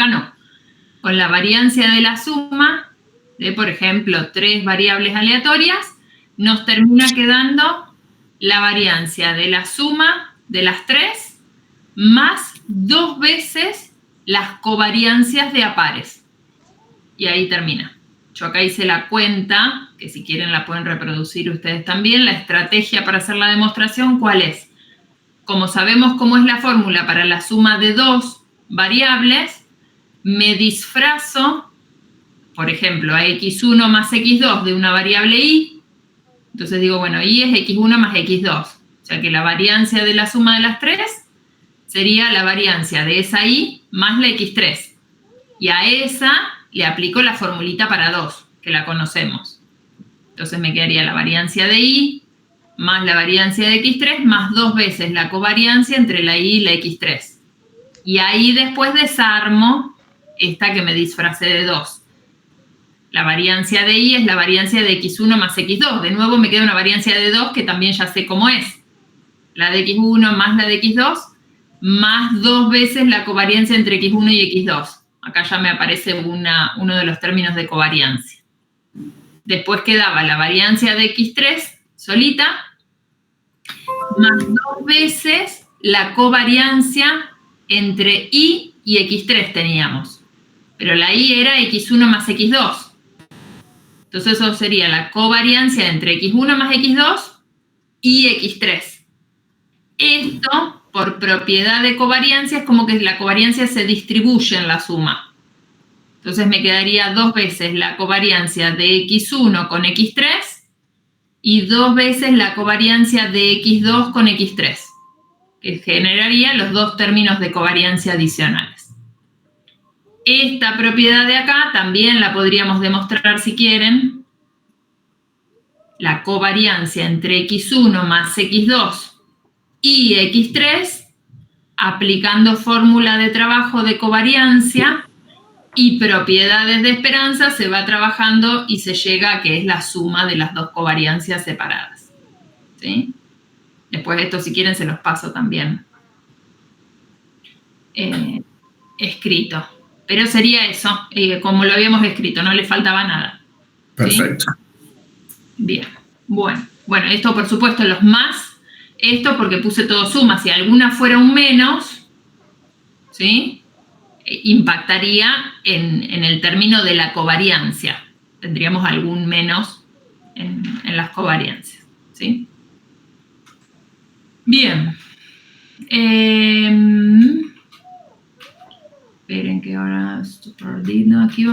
acá no. Con la variancia de la suma de, por ejemplo, 3 variables aleatorias, nos termina quedando la variancia de la suma de las 3 más 2 veces las covariancias de a pares. Y ahí termina. Yo acá hice la cuenta, que si quieren la pueden reproducir ustedes también. La estrategia para hacer la demostración, ¿cuál es? Como sabemos cómo es la fórmula para la suma de 2 variables, me disfrazo, por ejemplo, a x1 más x2 de una variable y. Entonces digo, bueno, y es x1 más x2. O sea que la variancia de la suma de las 3 sería la variancia de esa y más la x3. Y a esa le aplico la formulita para 2, que la conocemos. Entonces me quedaría la variancia de y más la variancia de x3 más 2 veces la covariancia entre la y la x3. Y ahí después desarmo esta que me disfracé de 2. La variancia de y es la variancia de x1 más x2. De nuevo me queda una variancia de 2 que también ya sé cómo es. La de x1 más la de x2 más 2 veces la covariancia entre x1 y x2. Acá ya me aparece uno de los términos de covariancia. Después quedaba la variancia de x3 solita, más 2 veces la covariancia entre y x3 teníamos. Pero la y era x1 más x2. Entonces eso sería la covariancia entre x1 más x2 y x3. Esto, por propiedad de covariancia, es como que la covariancia se distribuye en la suma. Entonces me quedaría 2 veces la covariancia de x1 con x3 y 2 veces la covariancia de x2 con x3, que generaría los 2 términos de covariancia adicionales. Esta propiedad de acá también la podríamos demostrar si quieren. La covariancia entre x1 más x2 y x3, aplicando fórmula de trabajo de covariancia y propiedades de esperanza, se va trabajando y se llega a que es la suma de las 2 covariancias separadas. ¿Sí? Después esto, si quieren, se los paso también escrito. Pero sería eso, como lo habíamos escrito, no le faltaba nada. Perfecto. ¿Sí? Bien, bueno, esto por supuesto los más, esto porque puse todo suma, si alguna fuera un menos, ¿sí? Impactaría en el término de la covariancia. Tendríamos algún menos en las covariancias, ¿sí? Bien. Esperen que ahora estoy perdiendo aquí.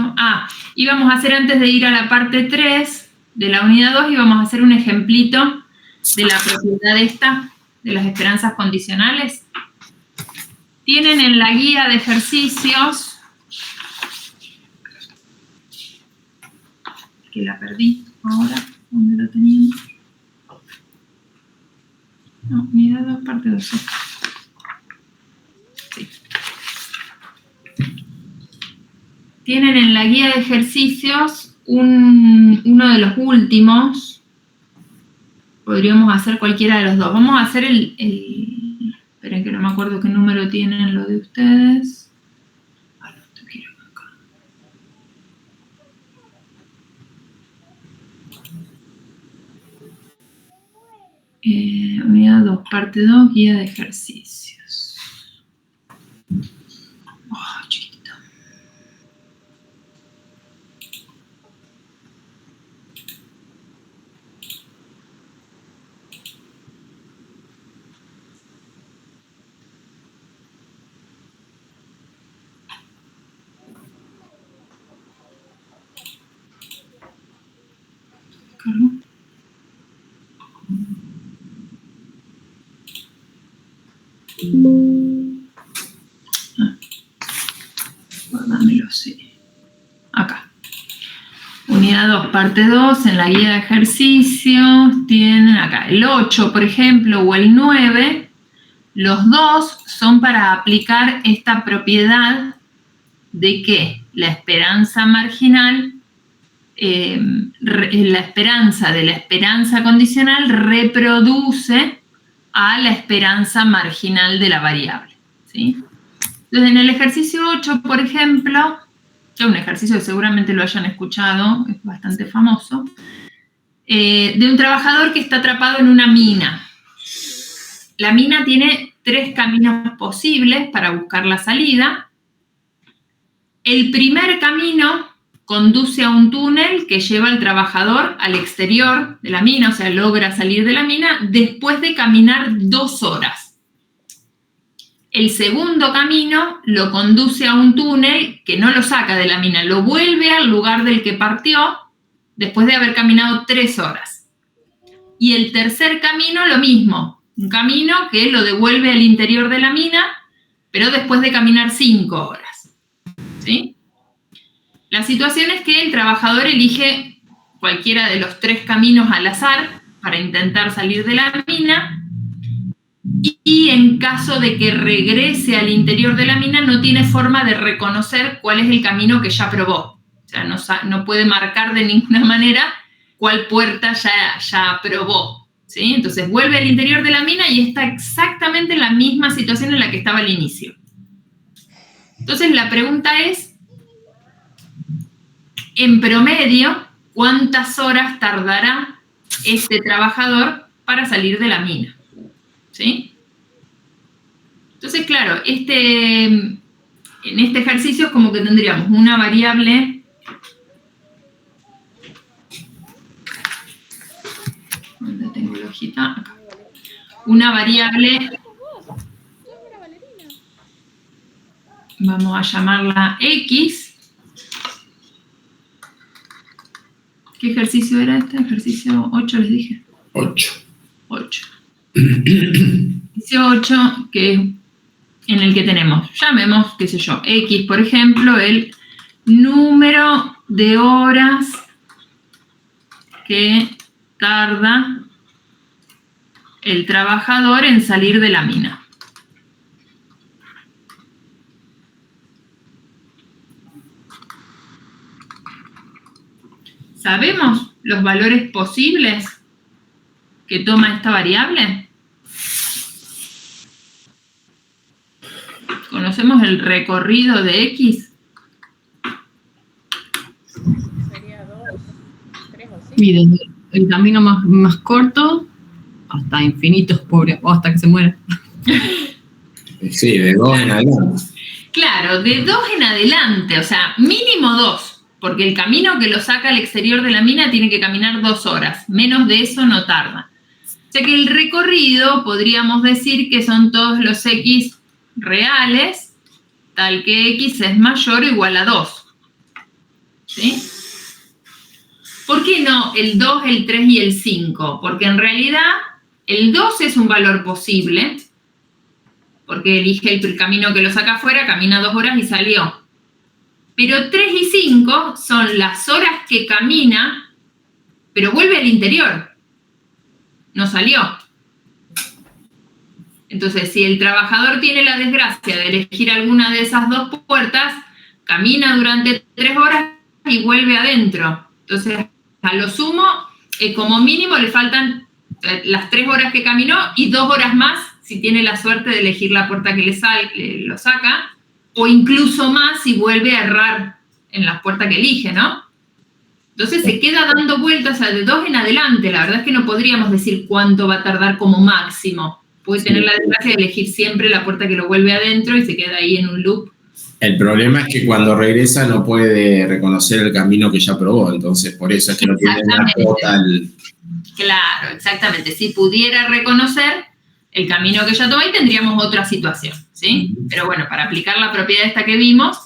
Íbamos a hacer, antes de ir a la parte 3 de la unidad 2, íbamos a hacer un ejemplito de la propiedad esta, de las esperanzas condicionales. Tienen en la guía de ejercicios, que la perdí ahora, ¿dónde lo teníamos? No, unidad 2, parte 2. Sí. Tienen en la guía de ejercicios uno de los últimos. Podríamos hacer cualquiera de los dos. Vamos a hacer esperen que no me acuerdo qué número tienen lo de ustedes. Quiero acá. Unidad 2, parte 2, guía de ejercicios. Chiquitito. ¿Cargo? Guárdamelo, sí. Acá. Unidad 2, parte 2, en la guía de ejercicios tienen acá el 8, por ejemplo, o el 9. Los dos son para aplicar esta propiedad de que la esperanza marginal, la esperanza de la esperanza condicional reproduce a la esperanza marginal de la variable, ¿sí? Entonces, en el ejercicio 8, por ejemplo, que es un ejercicio que seguramente lo hayan escuchado, es bastante famoso, de un trabajador que está atrapado en una mina. La mina tiene 3 caminos posibles para buscar la salida. El primer camino conduce a un túnel que lleva al trabajador al exterior de la mina, o sea, logra salir de la mina después de caminar 2 horas. El segundo camino lo conduce a un túnel que no lo saca de la mina, lo vuelve al lugar del que partió después de haber caminado 3 horas. Y el tercer camino, lo mismo, un camino que lo devuelve al interior de la mina, pero después de caminar 5 horas. ¿Sí? La situación es que el trabajador elige cualquiera de los 3 caminos al azar para intentar salir de la mina, y en caso de que regrese al interior de la mina no tiene forma de reconocer cuál es el camino que ya probó. O sea, no puede marcar de ninguna manera cuál puerta ya probó. ¿Sí? Entonces vuelve al interior de la mina y está exactamente en la misma situación en la que estaba al inicio. Entonces la pregunta es, en promedio, ¿cuántas horas tardará este trabajador para salir de la mina? ¿Sí? Entonces, claro, en este ejercicio es como que tendríamos una variable. ¿Dónde tengo la hojita? Acá. Una variable, vamos a llamarla X. ¿Qué ejercicio era este? Ejercicio 8 les dije. 8. Ejercicio 8, que es en el que tenemos, llamemos, qué sé yo, X, por ejemplo, el número de horas que tarda el trabajador en salir de la mina. ¿Sabemos los valores posibles que toma esta variable? ¿Conocemos el recorrido de X? Sería 2, 3 o 5. Y desde el camino más corto hasta infinitos, pobre, o hasta que se muera. Sí, de 2 en adelante. Claro, de 2 en adelante, o sea, mínimo 2, porque el camino que lo saca al exterior de la mina tiene que caminar 2 horas, menos de eso no tarda. O sea que el recorrido podríamos decir que son todos los X reales, tal que X es mayor o igual a 2. ¿Sí? ¿Por qué no el 2, el 3 y el 5? Porque en realidad el 2 es un valor posible, porque elige el camino que lo saca afuera, camina 2 horas y salió. Pero 3 y 5 son las horas que camina, pero vuelve al interior. No salió. Entonces, si el trabajador tiene la desgracia de elegir alguna de esas 2 puertas, camina durante 3 horas y vuelve adentro. Entonces, a lo sumo, como mínimo le faltan las 3 horas que caminó y 2 horas más si tiene la suerte de elegir la puerta que lo saca, o incluso más si vuelve a errar en la puerta que elige, ¿no? Entonces se queda dando vueltas, o sea, de 2 en adelante. La verdad es que no podríamos decir cuánto va a tardar como máximo. Puede tener la desgracia de elegir siempre la puerta que lo vuelve adentro y se queda ahí en un loop. El problema es que cuando regresa no puede reconocer el camino que ya probó, entonces por eso es que no tiene una total. Claro, exactamente. Si pudiera reconocer el camino que ya tomó, ahí tendríamos otra situación, ¿sí? Pero bueno, para aplicar la propiedad esta que vimos,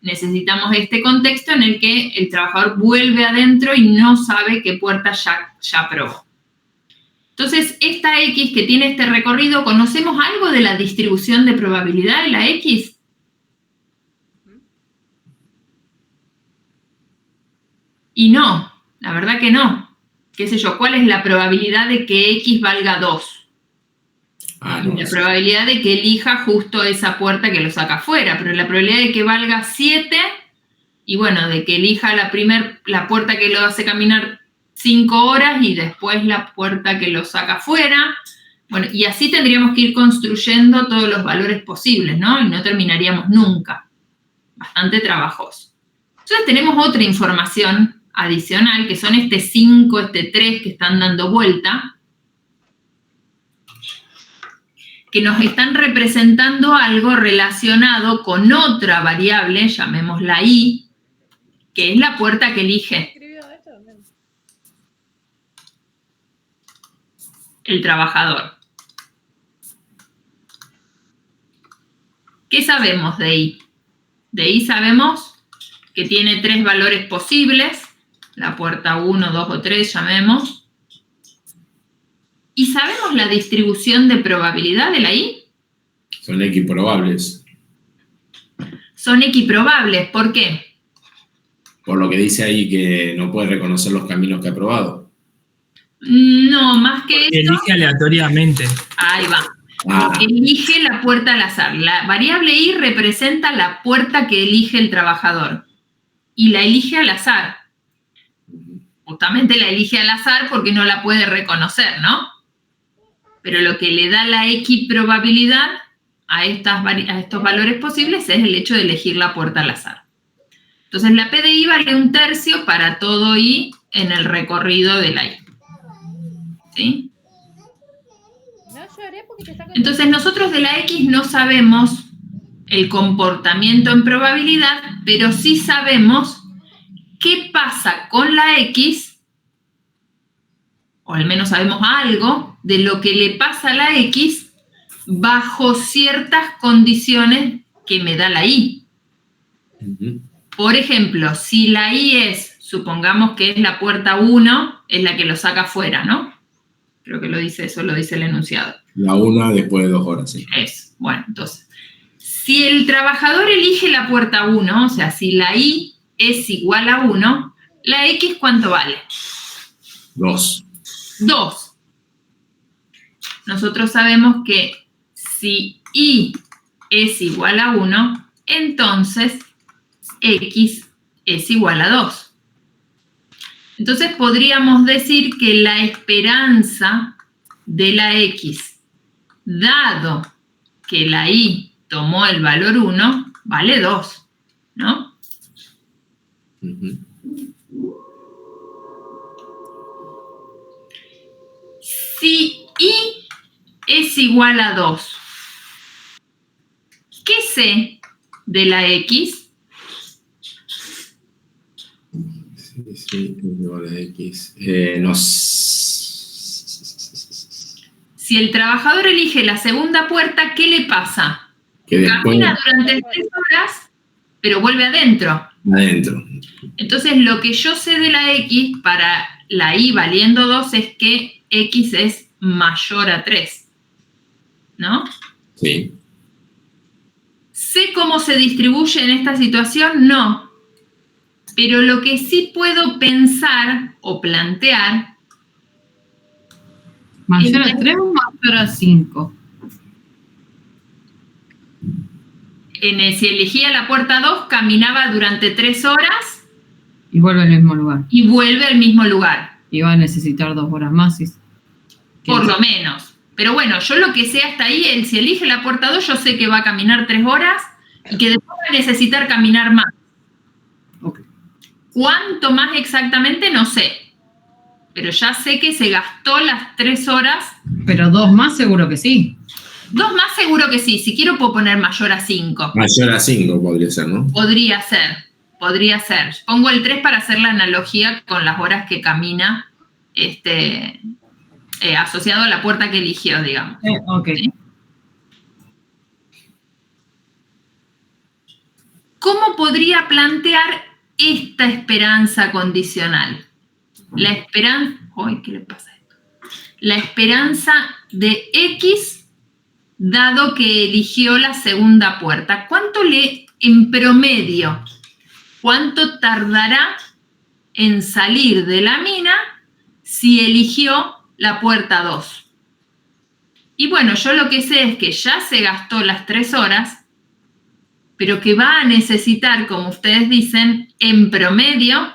necesitamos este contexto en el que el trabajador vuelve adentro y no sabe qué puerta ya probó. Entonces, esta X que tiene este recorrido, ¿conocemos algo de la distribución de probabilidad de la X? Y no, la verdad que no. ¿Qué sé yo? ¿Cuál es la probabilidad de que X valga 2? La probabilidad de que elija justo esa puerta que lo saca afuera, pero la probabilidad de que valga 7, y bueno, de que elija la puerta que lo hace caminar 5 horas y después la puerta que lo saca afuera, Bueno, y así tendríamos que ir construyendo todos los valores posibles, ¿no? Y no terminaríamos nunca. Bastante trabajoso. Entonces tenemos otra información adicional, que son este 5, este 3 que están dando vuelta, que nos están representando algo relacionado con otra variable, llamémosla I, que es la puerta que elige el trabajador. ¿Qué sabemos de I? De I sabemos que tiene 3 valores posibles, la puerta 1, 2 o 3, llamemos. ¿Y sabemos la distribución de probabilidad de la I? Son equiprobables. Son equiprobables, ¿por qué? Por lo que dice ahí que no puede reconocer los caminos que ha probado. No, más que eso... Elige aleatoriamente. Ahí va. Elige la puerta al azar. La variable I representa la puerta que elige el trabajador. Y la elige al azar. Justamente la elige al azar porque no la puede reconocer, ¿no? Pero lo que le da la equiprobabilidad a estos valores posibles es el hecho de elegir la puerta al azar. Entonces la P de I vale 1/3 para todo I en el recorrido de la I. ¿Sí? Entonces nosotros de la X no sabemos el comportamiento en probabilidad, pero sí sabemos qué pasa con la X, o al menos sabemos algo de lo que le pasa a la X bajo ciertas condiciones que me da la Y. Por ejemplo, si la Y es, supongamos que es la puerta 1, es la que lo saca afuera, ¿no? Creo que lo dice eso, lo dice el enunciado. La 1 después de 2 horas, sí. Eso. Bueno, entonces, si el trabajador elige la puerta 1, o sea, si la I es igual a 1, la X, ¿cuánto vale? 2. 2. Nosotros sabemos que si I es igual a 1, entonces X es igual a 2. Entonces podríamos decir que la esperanza de la X, dado que la Y tomó el valor 1, vale 2, ¿no? Si Y es igual a 2, ¿qué sé de la X? Sí, la X. Si el trabajador elige la segunda puerta, ¿qué le pasa? Que después... Camina durante 3 horas, pero vuelve adentro. Adentro. Entonces, lo que yo sé de la X para la Y valiendo 2 es que X es mayor a 3, ¿no? Sí. ¿Sé cómo se distribuye en esta situación? No. Pero lo que sí puedo pensar o plantear... ¿Mayor a 3 o mayor a 5? Si elegía la puerta 2, caminaba durante 3 horas. Y vuelve al mismo lugar. Y vuelve al mismo lugar. Y va a necesitar 2 horas más. Por lo menos. Pero bueno, yo lo que sé hasta ahí, si elige la puerta 2, yo sé que va a caminar 3 horas y que después va a necesitar caminar más. Okay. ¿Cuánto más exactamente? No sé. Pero ya sé que se gastó las 3 horas. Pero 2 más seguro que sí. 2 más seguro que sí. Si quiero puedo poner mayor a 5. Mayor a 5 podría ser, ¿no? Podría ser. Podría ser. Pongo el 3 para hacer la analogía con las horas que camina asociado a la puerta que eligió, digamos. Ok. ¿Sí? ¿Cómo podría plantear esta esperanza condicional? La esperanza... ¡Ay, qué le pasa a esto! La esperanza de X, dado que eligió la segunda puerta. En promedio, cuánto tardará en salir de la mina si eligió la puerta 2? Y bueno, yo lo que sé es que ya se gastó las 3 horas, pero que va a necesitar, como ustedes dicen, en promedio,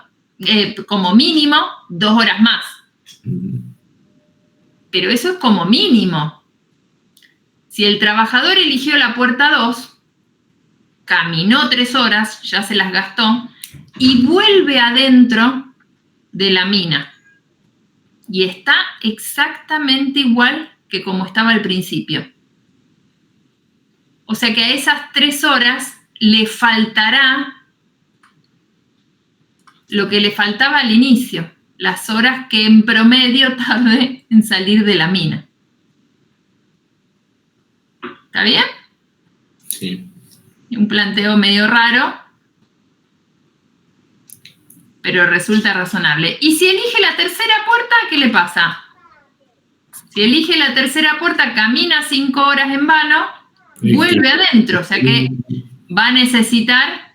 como mínimo, 2 horas más. Pero eso es como mínimo. Si el trabajador eligió la puerta 2, caminó 3 horas, ya se las gastó, y vuelve adentro de la mina. Y está exactamente igual que como estaba al principio. O sea que a esas 3 horas le faltará lo que le faltaba al inicio, las horas que en promedio tardé en salir de la mina. ¿Está bien? Sí. Un planteo medio raro, pero resulta razonable. Y si elige la tercera puerta, ¿qué le pasa? Si elige la tercera puerta, camina 5 horas en vano, vuelve adentro. O sea que va a necesitar,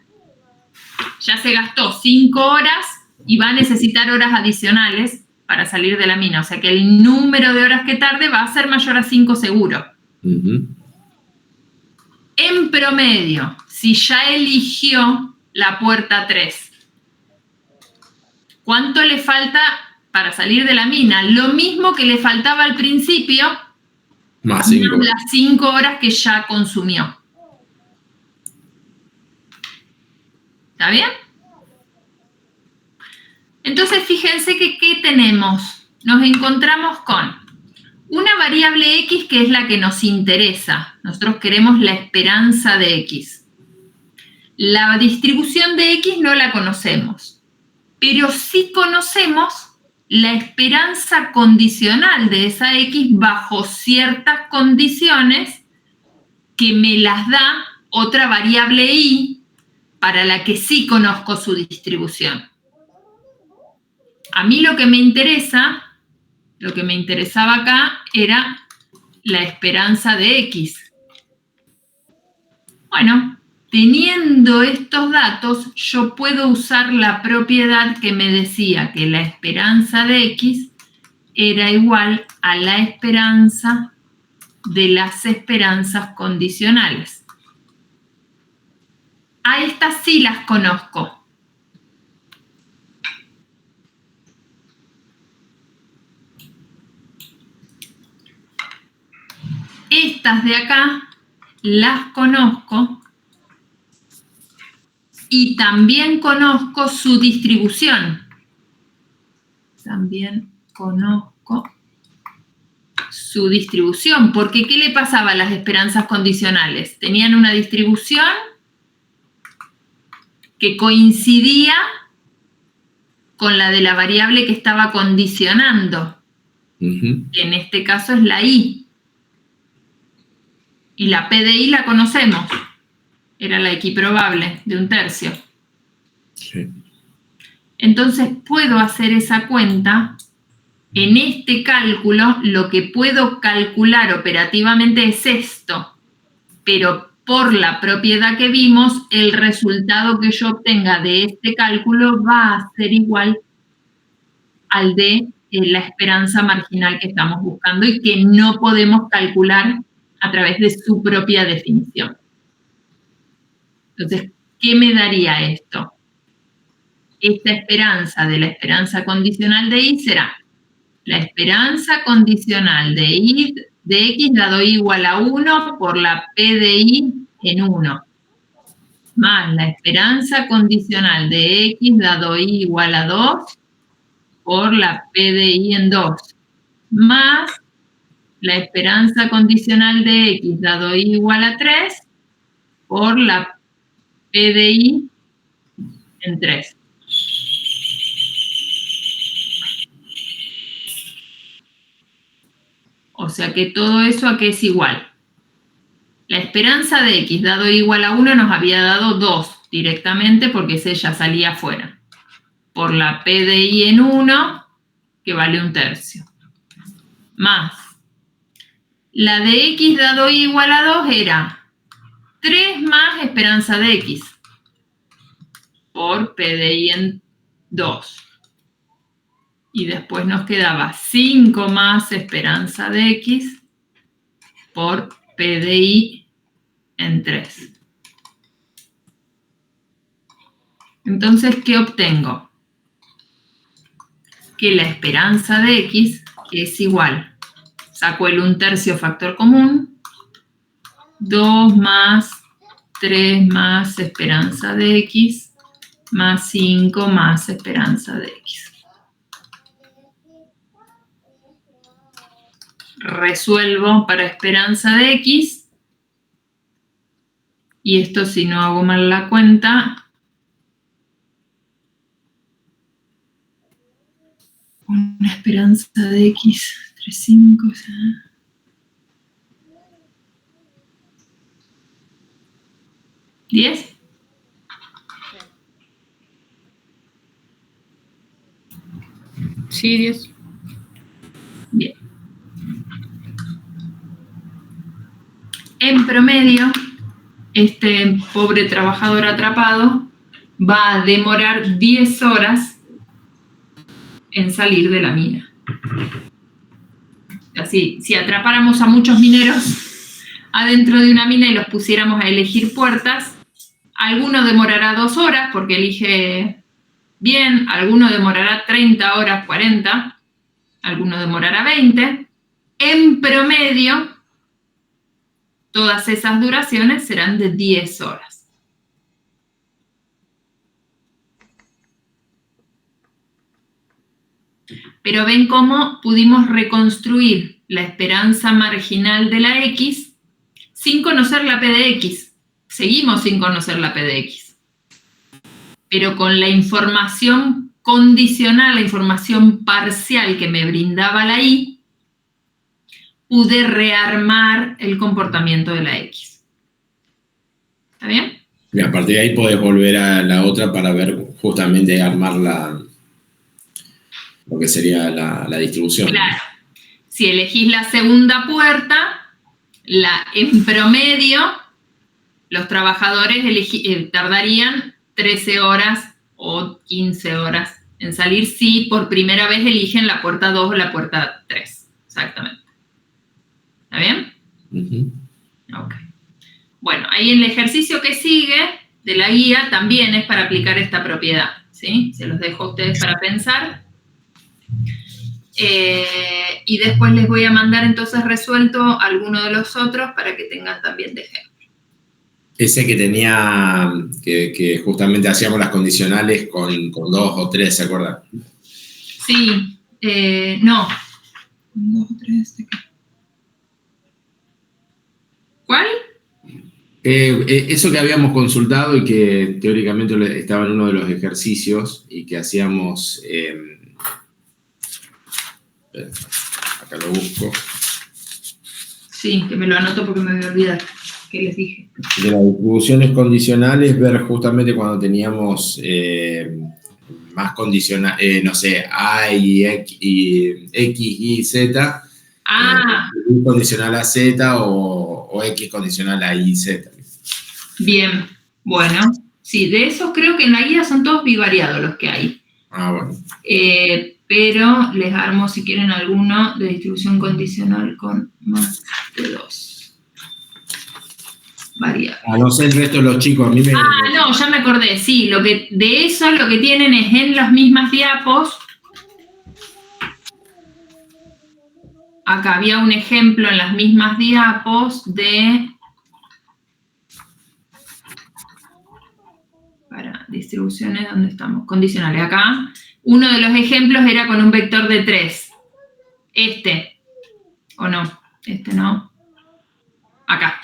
ya se gastó 5 horas y va a necesitar horas adicionales para salir de la mina. O sea que el número de horas que tarde va a ser mayor a 5 seguro. En promedio, si ya eligió la puerta 3, ¿cuánto le falta para salir de la mina? Lo mismo que le faltaba al principio, más 5. las 5 horas que ya consumió. ¿Está bien? Entonces, fíjense que ¿qué tenemos? Nos encontramos con una variable X que es la que nos interesa. Nosotros queremos la esperanza de X. La distribución de X no la conocemos, pero sí conocemos la esperanza condicional de esa X bajo ciertas condiciones que me las da otra variable Y para la que sí conozco su distribución. A mí lo que me interesaba acá era la esperanza de X. Bueno, teniendo estos datos, yo puedo usar la propiedad que me decía que la esperanza de X era igual a la esperanza de las esperanzas condicionales. A estas sí las conozco. Estas de acá las conozco y también conozco su distribución. También conozco su distribución, porque ¿qué le pasaba a las esperanzas condicionales? Tenían una distribución que coincidía con la de la variable que estaba condicionando. Que en este caso es la Y. Y la P de I la conocemos. Era la equiprobable de 1/3. Sí. Entonces puedo hacer esa cuenta. En este cálculo lo que puedo calcular operativamente es esto. Pero por la propiedad que vimos, el resultado que yo obtenga de este cálculo va a ser igual al de la esperanza marginal que estamos buscando y que no podemos calcular a través de su propia definición. Entonces, ¿qué me daría esto? Esta esperanza de la esperanza condicional de Y será la esperanza condicional de Y de X dado Y igual a 1 por la P de Y en 1, más la esperanza condicional de X dado Y igual a 2 por la P de Y en 2, más la esperanza condicional de X dado Y igual a 3 por la P de Y en 3. O sea que todo eso ¿a qué es igual? La esperanza de X dado Y igual a 1 nos había dado 2 directamente porque ese ya salía afuera. Por la P de Y en 1, que vale 1/3. Más la de X dado Y igual a 2 era 3 más esperanza de X por P de Y en 2. Y después nos quedaba 5 más esperanza de X por P de Y en 3. Entonces, ¿qué obtengo? Que la esperanza de X es igual. Saco el 1/3 factor común 2 más 3 más esperanza de X más 5 más esperanza de X. Resuelvo para esperanza de X. Y esto, si no hago mal la cuenta, una esperanza de X, 3, 5, o sea, ¿10? Sí, 10. Bien. En promedio, este pobre trabajador atrapado va a demorar 10 horas en salir de la mina. Así, si atrapáramos a muchos mineros adentro de una mina y los pusiéramos a elegir puertas, alguno demorará 2 horas porque elige bien, alguno demorará 30 horas, 40, alguno demorará 20. En promedio, todas esas duraciones serán de 10 horas. Pero ven cómo pudimos reconstruir la esperanza marginal de la X sin conocer la P de X. Seguimos sin conocer la P de X. Pero con la información condicional, la información parcial que me brindaba la Y, pude rearmar el comportamiento de la X. ¿Está bien? Y a partir de ahí podés volver a la otra para ver justamente armar lo que sería la distribución. Claro. Si elegís la segunda puerta, en promedio, los trabajadores tardarían 13 horas o 15 horas en salir si por primera vez eligen la puerta 2 o la puerta 3. Exactamente. ¿Está bien? Uh-huh. Ok. Bueno, ahí el ejercicio que sigue de la guía también es para aplicar esta propiedad, ¿sí? Se los dejo a ustedes para pensar. Y después les voy a mandar entonces resuelto alguno de los otros para que tengan también de ejemplo. Ese que tenía, que justamente hacíamos las condicionales con 2 o 3, ¿se acuerdan? Sí, no. 2 o 3, ¿de qué? ¿Cuál? Eso que habíamos consultado y que teóricamente estaba en uno de los ejercicios y que hacíamos... acá lo busco. Sí, que me lo anoto porque me voy a olvidar. ¿Qué les dije? De las distribuciones condicionales, ver justamente cuando teníamos más condicionales, no sé, A y X, Y, Z. Y condicional a Z o X condicional a Y, Z. Bien, bueno. Sí, de esos creo que en la guía son todos bivariados los que hay. Ah, bueno. Pero les armo, si quieren, alguno de distribución condicional con más de 2 variables. Ah, no sé el resto de los chicos, a mí me... no, ya me acordé, sí, de eso lo que tienen es en las mismas diapos. Acá había un ejemplo en las mismas diapos de... Para distribuciones, ¿dónde estamos? Condicionales, acá. Uno de los ejemplos era con un vector de 3. ¿O no? No. Acá,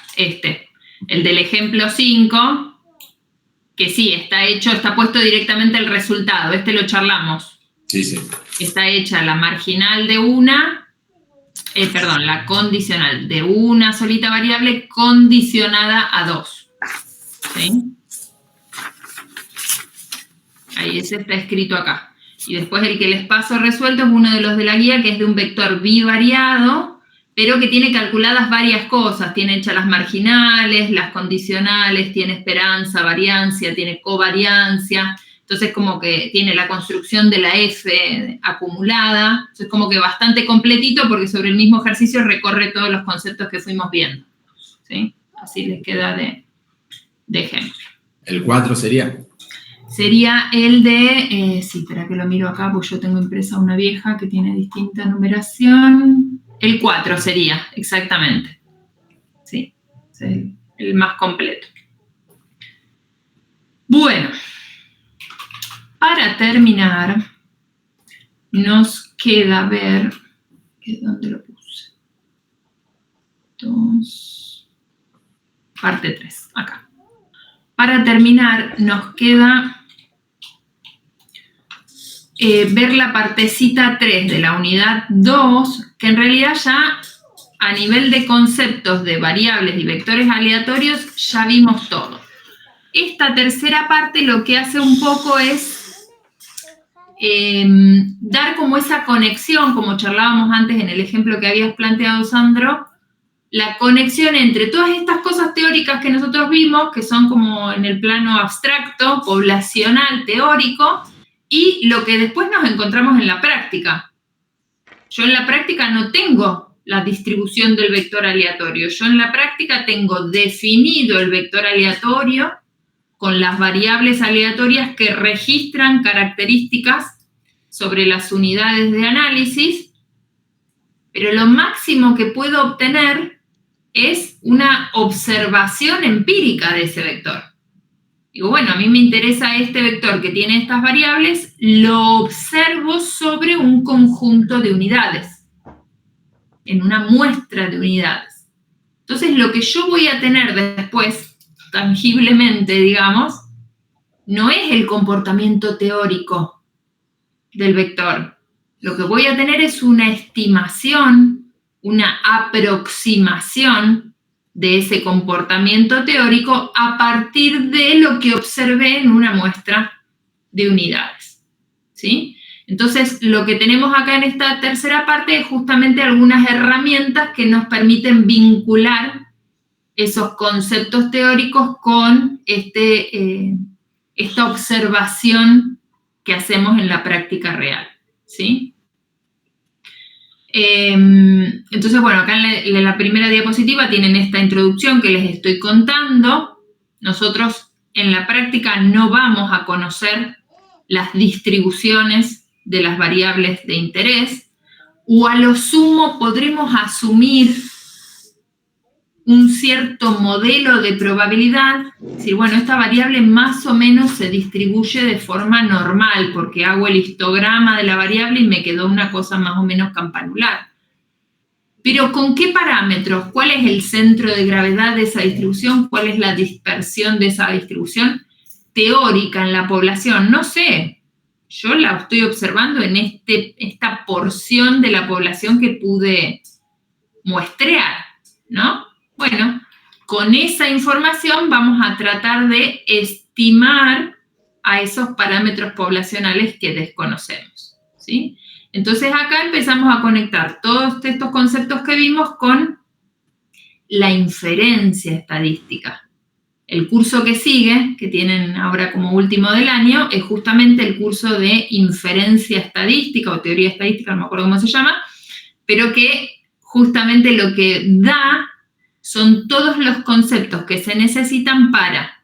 El del ejemplo 5, que sí, está puesto directamente el resultado. Lo charlamos. Sí, sí. Está hecha la marginal de la condicional de una solita variable condicionada a 2. ¿Sí? Ahí ese está escrito acá. Y después el que les paso resuelto es uno de los de la guía, que es de un vector bivariado, pero que tiene calculadas varias cosas. Tiene hechas las marginales, las condicionales, tiene esperanza, variancia, tiene covariancia. Entonces como que tiene la construcción de la F acumulada. Entonces como que bastante completito porque sobre el mismo ejercicio recorre todos los conceptos que fuimos viendo. ¿Sí? Así les queda de ejemplo. ¿El 4 sería? Sería el de, espera que lo miro acá porque yo tengo impresa una vieja que tiene distinta numeración. El 4 sería, exactamente. Sí. Es el más completo. Bueno, para terminar, nos queda ver, ¿dónde lo puse? 2, parte 3, acá. Para terminar, nos queda ver la partecita 3 de la unidad 2, que en realidad ya a nivel de conceptos de variables y vectores aleatorios ya vimos todo. Esta tercera parte lo que hace un poco es dar como esa conexión, como charlábamos antes en el ejemplo que habías planteado, Sandro, la conexión entre todas estas cosas teóricas que nosotros vimos, que son como en el plano abstracto, poblacional, teórico, y lo que después nos encontramos en la práctica. Yo en la práctica no tengo la distribución del vector aleatorio. Yo en la práctica tengo definido el vector aleatorio con las variables aleatorias que registran características sobre las unidades de análisis, pero lo máximo que puedo obtener es una observación empírica de ese vector. Digo, bueno, a mí me interesa este vector que tiene estas variables, lo observo sobre un conjunto de unidades, en una muestra de unidades. Entonces, lo que yo voy a tener después, tangiblemente, digamos, no es el comportamiento teórico del vector. Lo que voy a tener es una estimación, una aproximación de ese comportamiento teórico a partir de lo que observé en una muestra de unidades, ¿sí? Entonces, lo que tenemos acá en esta tercera parte es justamente algunas herramientas que nos permiten vincular esos conceptos teóricos con esta observación que hacemos en la práctica real, ¿sí? Entonces, bueno, acá en la primera diapositiva tienen esta introducción que les estoy contando. Nosotros en la práctica no vamos a conocer las distribuciones de las variables de interés, o a lo sumo podremos asumir un cierto modelo de probabilidad, es decir, bueno, esta variable más o menos se distribuye de forma normal, porque hago el histograma de la variable y me quedó una cosa más o menos campanular. Pero ¿con qué parámetros? ¿Cuál es el centro de gravedad de esa distribución? ¿Cuál es la dispersión de esa distribución teórica en la población? No sé. Yo la estoy observando en esta porción de la población que pude muestrear, ¿no? Bueno, con esa información vamos a tratar de estimar a esos parámetros poblacionales que desconocemos, ¿sí? Entonces acá empezamos a conectar todos estos conceptos que vimos con la inferencia estadística. El curso que sigue, que tienen ahora como último del año, es justamente el curso de inferencia estadística o teoría estadística, no me acuerdo cómo se llama, pero que justamente lo que da son todos los conceptos que se necesitan para,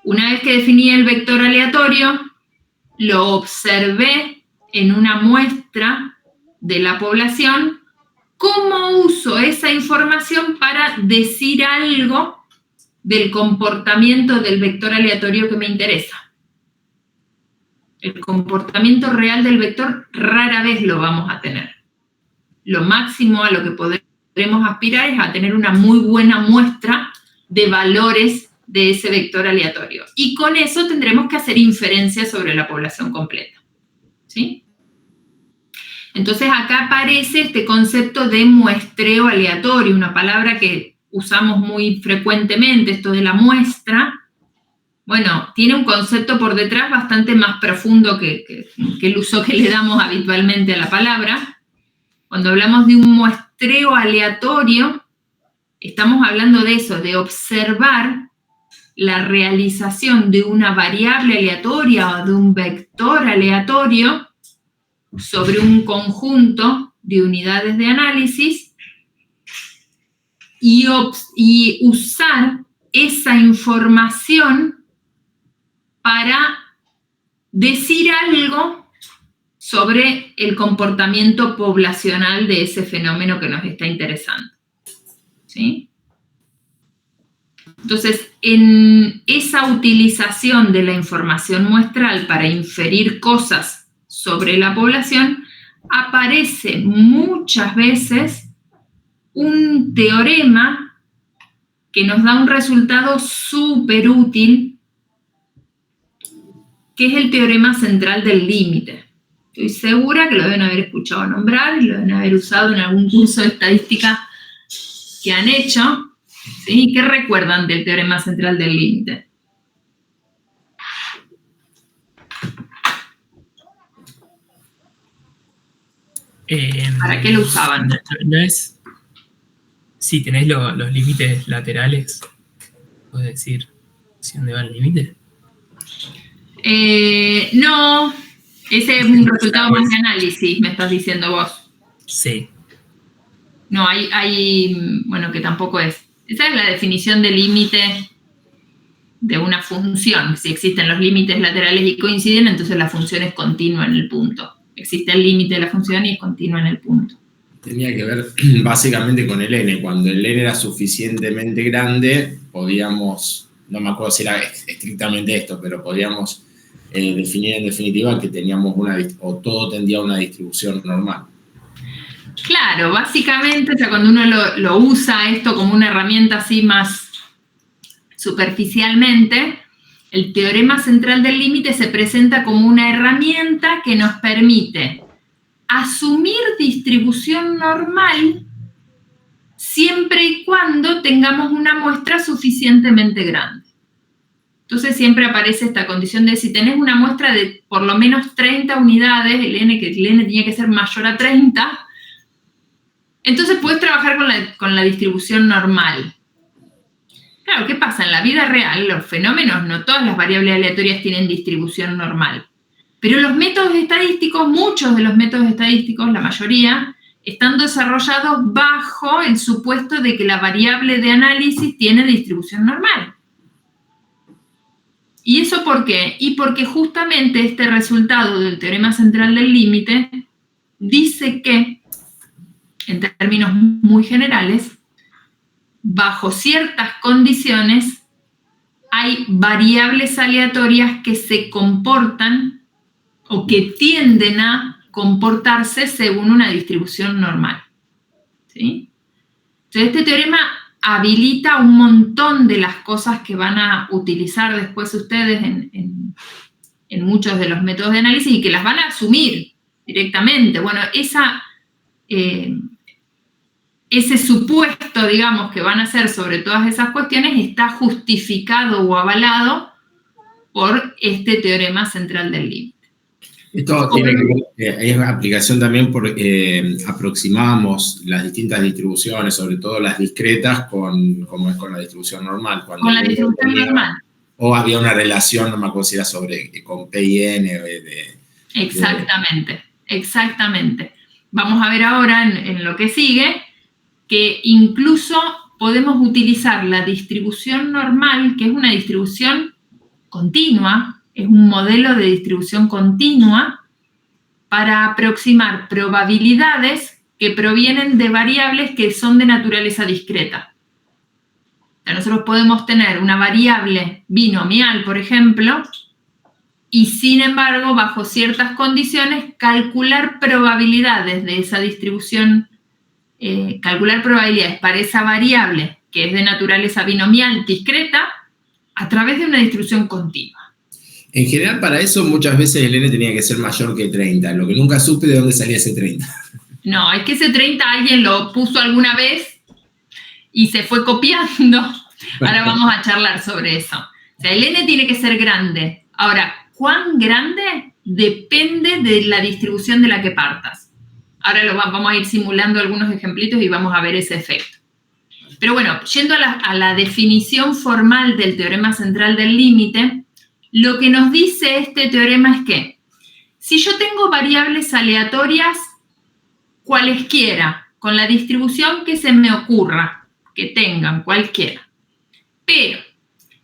una vez que definí el vector aleatorio, lo observé en una muestra de la población, ¿cómo uso esa información para decir algo del comportamiento del vector aleatorio que me interesa? El comportamiento real del vector rara vez lo vamos a tener. Lo máximo a lo que podemos aspirar es a tener una muy buena muestra de valores de ese vector aleatorio. Y con eso tendremos que hacer inferencias sobre la población completa, ¿sí? Entonces acá aparece este concepto de muestreo aleatorio, una palabra que usamos muy frecuentemente, esto de la muestra. Bueno, tiene un concepto por detrás bastante más profundo que el uso que le damos habitualmente a la palabra. Cuando hablamos de un muestreo aleatorio, estamos hablando de eso, de observar la realización de una variable aleatoria o de un vector aleatorio sobre un conjunto de unidades de análisis y usar esa información para decir algo sobre el comportamiento poblacional de ese fenómeno que nos está interesando, ¿sí? Entonces, en esa utilización de la información muestral para inferir cosas sobre la población, aparece muchas veces un teorema que nos da un resultado súper útil, que es el teorema central del límite. Estoy segura que lo deben haber escuchado nombrar y lo deben haber usado en algún curso de estadística que han hecho. ¿Sí? ¿Qué recuerdan del teorema central del límite? ¿Para qué lo usaban? No es... Si tenés los límites laterales, puedes decir hacia dónde va el límite. No, ese es un resultado más de análisis, me estás diciendo vos. Sí. No, bueno, que tampoco es. Esa es la definición de límite de una función. Si existen los límites laterales y coinciden, entonces la función es continua en el punto. Existe el límite de la función y es continua en el punto. Tenía que ver básicamente con el n. Cuando el n era suficientemente grande, podíamos, no me acuerdo si era estrictamente esto, pero podíamos definir en definitiva que teníamos o todo tendía a una distribución normal. Claro, básicamente, o sea, cuando uno lo usa esto como una herramienta así más superficialmente, el teorema central del límite se presenta como una herramienta que nos permite asumir distribución normal siempre y cuando tengamos una muestra suficientemente grande. Entonces siempre aparece esta condición de si tenés una muestra de por lo menos 30 unidades, el n tiene que ser mayor a 30, entonces puedes trabajar con la distribución normal. Claro, ¿qué pasa? En la vida real, los fenómenos, no todas las variables aleatorias tienen distribución normal. Pero los métodos estadísticos, muchos de los métodos estadísticos, la mayoría, están desarrollados bajo el supuesto de que la variable de análisis tiene distribución normal. ¿Y eso por qué? Y porque justamente este resultado del teorema central del límite dice que, en términos muy generales, bajo ciertas condiciones hay variables aleatorias que se comportan o que tienden a comportarse según una distribución normal. ¿Sí? Entonces, este teorema habilita un montón de las cosas que van a utilizar después ustedes en muchos de los métodos de análisis y que las van a asumir directamente. Bueno, ese supuesto, digamos, que van a hacer sobre todas esas cuestiones está justificado o avalado por este teorema central del límite. Esto tiene que ver, es una aplicación también porque aproximamos las distintas distribuciones, sobre todo las discretas, como es con la distribución normal. Con la distribución normal. O había una relación, no me acuerdo si era con P y N. Exactamente. Vamos a ver ahora en lo que sigue que incluso podemos utilizar la distribución normal, que es una distribución continua, es un modelo de distribución continua, para aproximar probabilidades que provienen de variables que son de naturaleza discreta. O sea, nosotros podemos tener una variable binomial, por ejemplo, y sin embargo, bajo ciertas condiciones, calcular probabilidades de esa distribución, calcular probabilidades para esa variable que es de naturaleza binomial discreta a través de una distribución continua. En general, para eso muchas veces el n tenía que ser mayor que 30, lo que nunca supe de dónde salía ese 30. No, es que ese 30 alguien lo puso alguna vez y se fue copiando. Ahora vamos a charlar sobre eso. O sea, el n tiene que ser grande. Ahora, ¿cuán grande? Depende de la distribución de la que partas. Ahora vamos a ir simulando algunos ejemplitos y vamos a ver ese efecto. Pero bueno, yendo a la definición formal del teorema central del límite, lo que nos dice este teorema es que si yo tengo variables aleatorias cualesquiera, con la distribución que se me ocurra, que tengan cualquiera, pero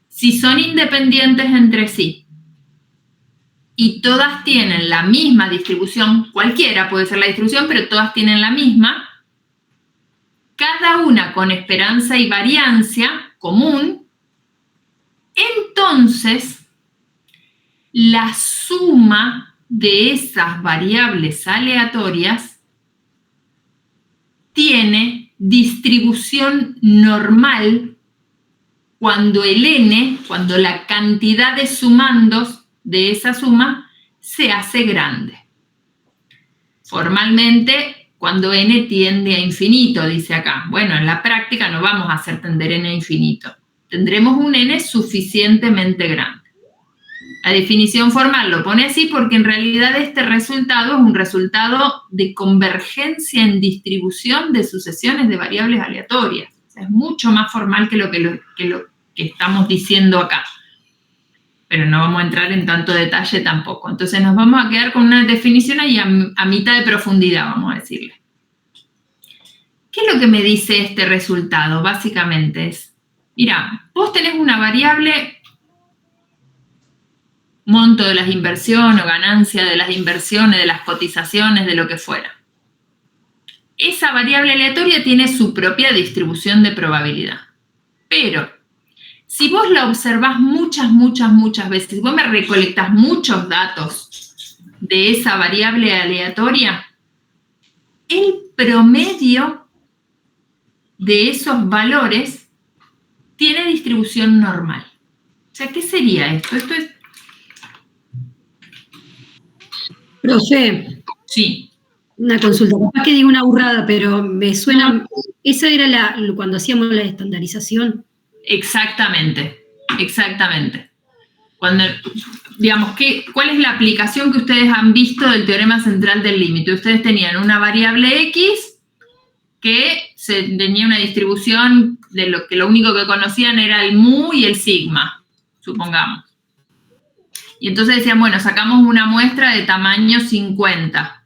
si son independientes entre sí y todas tienen la misma distribución, cualquiera puede ser la distribución, pero todas tienen la misma, cada una con esperanza y variancia común, entonces la suma de esas variables aleatorias tiene distribución normal cuando el n, cuando la cantidad de sumandos de esa suma se hace grande. Formalmente, cuando n tiende a infinito, dice acá. Bueno, en la práctica no vamos a hacer tender n a infinito. Tendremos un n suficientemente grande. La definición formal lo pone así porque en realidad este resultado es un resultado de convergencia en distribución de sucesiones de variables aleatorias. O sea, es mucho más formal que lo que estamos diciendo acá. Pero no vamos a entrar en tanto detalle tampoco. Entonces nos vamos a quedar con una definición ahí a mitad de profundidad, vamos a decirle. ¿Qué es lo que me dice este resultado? Básicamente es, mira, vos tenés una variable, monto de las inversiones o ganancia de las inversiones, de las cotizaciones, de lo que fuera. Esa variable aleatoria tiene su propia distribución de probabilidad. Pero si vos la observás muchas veces, si vos me recolectás muchos datos de esa variable aleatoria, el promedio de esos valores tiene distribución normal. O sea, ¿qué sería esto? Esto es... Profe. Sí. Una consulta, capaz que digo una burrada, pero me suena... ¿Esa era cuando hacíamos la estandarización? Exactamente, exactamente. Cuando, digamos, ¿cuál es la aplicación que ustedes han visto del teorema central del límite? Ustedes tenían una variable x que tenía una distribución de lo que lo único que conocían era el mu y el sigma, supongamos. Y entonces decían, bueno, sacamos una muestra de tamaño 50.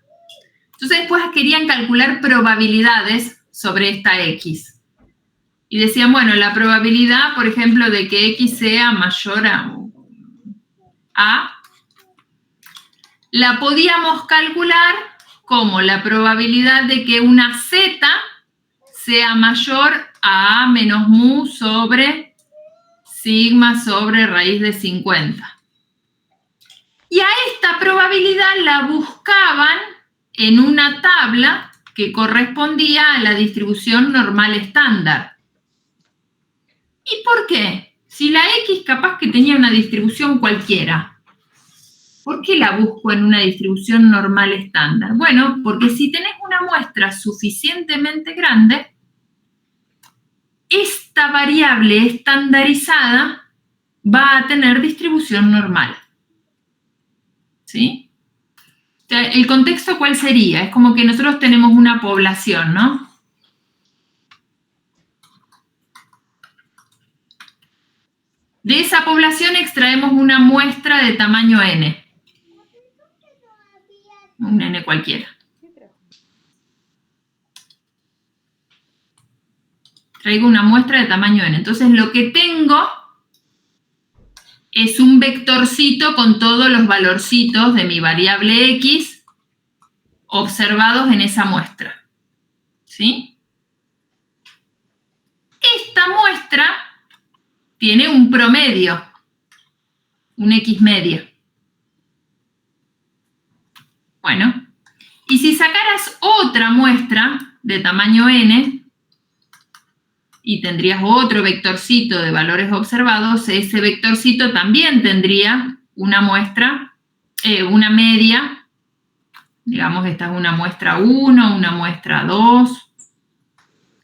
Entonces después querían calcular probabilidades sobre esta x. Y decían, bueno, la probabilidad, por ejemplo, de que x sea mayor a, la podíamos calcular como la probabilidad de que una z sea mayor a menos mu sobre sigma sobre raíz de 50. Y a esta probabilidad la buscaban en una tabla que correspondía a la distribución normal estándar. ¿Y por qué? Si la x capaz que tenía una distribución cualquiera, ¿por qué la busco en una distribución normal estándar? Bueno, porque si tenés una muestra suficientemente grande, esta variable estandarizada va a tener distribución normal. ¿Sí? O sea, ¿el contexto cuál sería? Es como que nosotros tenemos una población, ¿no? De esa población extraemos una muestra de tamaño n. Un n cualquiera. Traigo una muestra de tamaño n. Entonces lo que tengo es un vectorcito con todos los valorcitos de mi variable x observados en esa muestra. ¿Sí? Esta muestra tiene un promedio, un x media. Bueno, y si sacaras otra muestra de tamaño n, y tendrías otro vectorcito de valores observados, ese vectorcito también tendría una muestra, una media, digamos esta es una muestra 1, una muestra 2,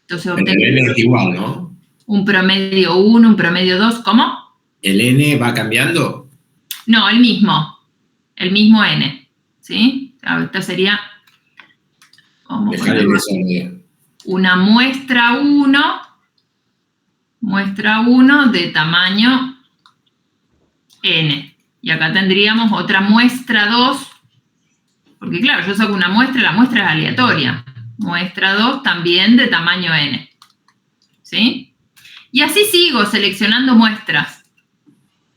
entonces obtenemos... El n es igual, ¿no? Un promedio 1, un promedio 2, ¿cómo? ¿El n va cambiando? No, el mismo n, ¿sí? Esto sería una muestra 1 de tamaño n. Y acá tendríamos otra muestra 2, porque claro, yo saco una muestra, la muestra es aleatoria. Muestra 2 también de tamaño n, ¿sí? Y así sigo seleccionando muestras.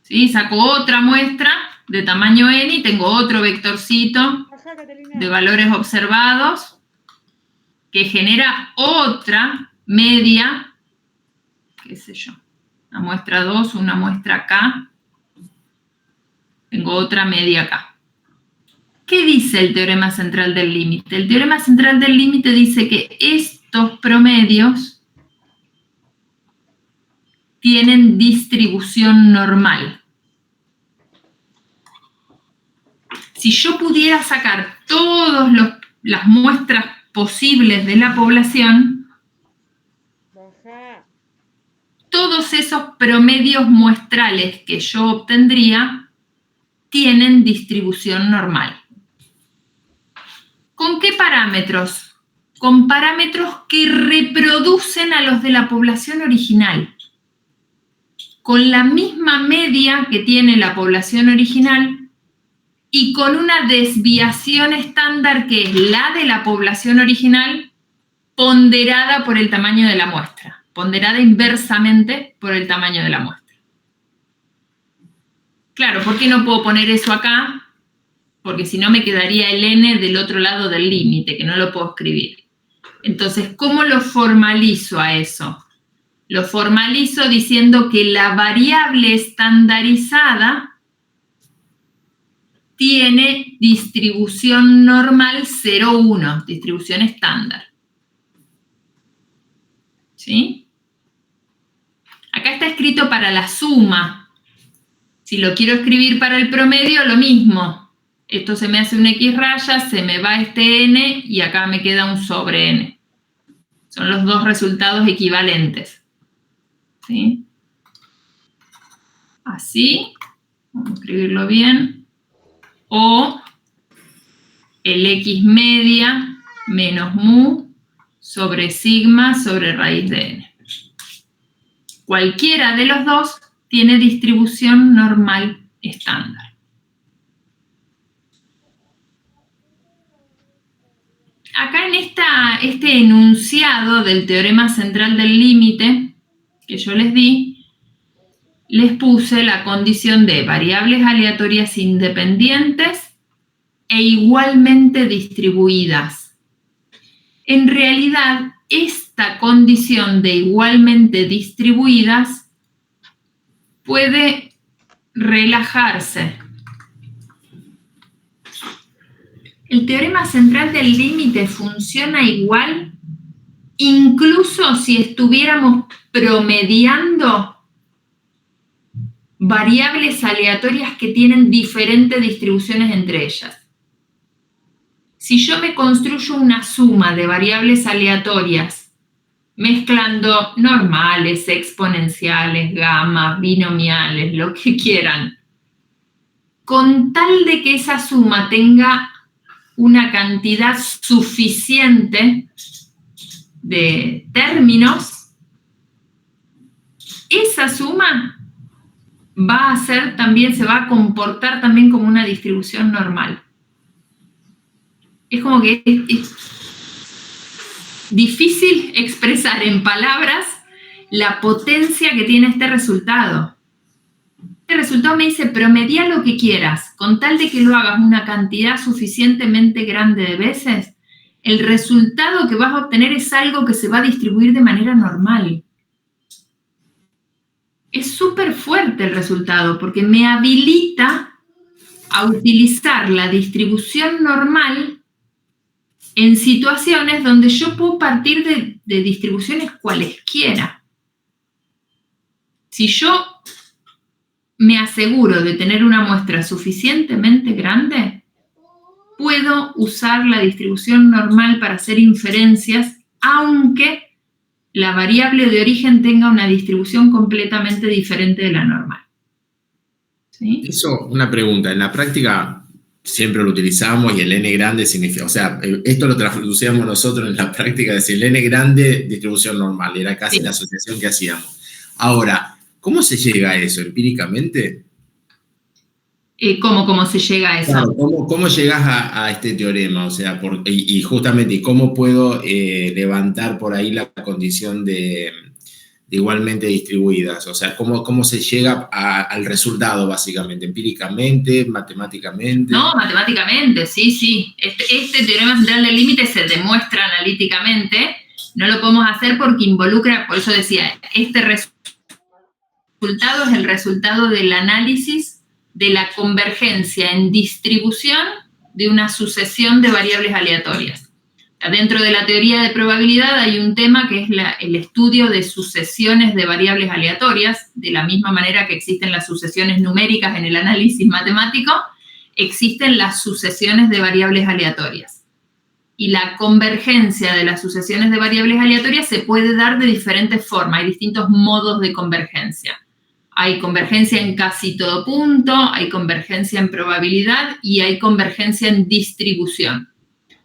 ¿Sí? Saco otra muestra de tamaño n y tengo otro vectorcito de valores observados que genera otra media, qué sé yo, una muestra 2, una muestra acá. Tengo otra media acá. ¿Qué dice el teorema central del límite? El teorema central del límite dice que estos promedios tienen distribución normal. Si yo pudiera sacar todas las muestras posibles de la población, todos esos promedios muestrales que yo obtendría tienen distribución normal. ¿Con qué parámetros? Con parámetros que reproducen a los de la población original. Con la misma media que tiene la población original y con una desviación estándar que es la de la población original ponderada por el tamaño de la muestra, ponderada inversamente por el tamaño de la muestra. Claro, ¿por qué no puedo poner eso acá? Porque si no me quedaría el n del otro lado del límite, que no lo puedo escribir. Entonces, ¿cómo lo formalizo a eso? Lo formalizo diciendo que la variable estandarizada tiene distribución normal 0,1, distribución estándar. ¿Sí? Acá está escrito para la suma. Si lo quiero escribir para el promedio, lo mismo. Esto se me hace un X raya, se me va este n y acá me queda un sobre n. Son los dos resultados equivalentes. ¿Sí? Así, vamos a escribirlo bien. O el X media menos mu sobre sigma sobre raíz de n. Cualquiera de los dos tiene distribución normal estándar. Acá en este enunciado del teorema central del límite que yo les di, les puse la condición de variables aleatorias independientes e igualmente distribuidas. En realidad, esta condición de igualmente distribuidas puede relajarse. El teorema central del límite funciona igual, incluso si estuviéramos promediando variables aleatorias que tienen diferentes distribuciones entre ellas. Si yo me construyo una suma de variables aleatorias, mezclando normales, exponenciales, gamas, binomiales, lo que quieran, con tal de que esa suma tenga una cantidad suficiente de términos, esa suma se va a comportar también como una distribución normal. Es como que es difícil expresar en palabras la potencia que tiene este resultado. Este resultado me dice, promedia lo que quieras, con tal de que lo hagas una cantidad suficientemente grande de veces, el resultado que vas a obtener es algo que se va a distribuir de manera normal. Es súper fuerte el resultado, porque me habilita a utilizar la distribución normal en situaciones donde yo puedo partir de distribuciones cualesquiera. Si yo me aseguro de tener una muestra suficientemente grande, puedo usar la distribución normal para hacer inferencias, aunque la variable de origen tenga una distribución completamente diferente de la normal. ¿Sí? Eso, una pregunta. En la práctica siempre lo utilizamos y el n grande significa, o sea, esto lo traducíamos nosotros en la práctica, es decir, el n grande, distribución normal, era casi la asociación que hacíamos. Ahora, ¿cómo se llega a eso empíricamente? ¿Cómo se llega a eso? Claro, ¿cómo llegas a este teorema? O sea, y justamente, ¿cómo puedo levantar por ahí la condición de igualmente distribuidas? O sea, ¿cómo se llega al resultado, básicamente? ¿Empíricamente? ¿Matemáticamente? No, matemáticamente, sí. Este teorema central del límite se demuestra analíticamente. No lo podemos hacer porque involucra, por eso decía, este resultado resultado es el resultado del análisis de la convergencia en distribución de una sucesión de variables aleatorias. Dentro de la teoría de probabilidad hay un tema que es el estudio de sucesiones de variables aleatorias. De la misma manera que existen las sucesiones numéricas en el análisis matemático, existen las sucesiones de variables aleatorias. Y la convergencia de las sucesiones de variables aleatorias se puede dar de diferentes formas. Hay distintos modos de convergencia. Hay convergencia en casi todo punto, hay convergencia en probabilidad y hay convergencia en distribución.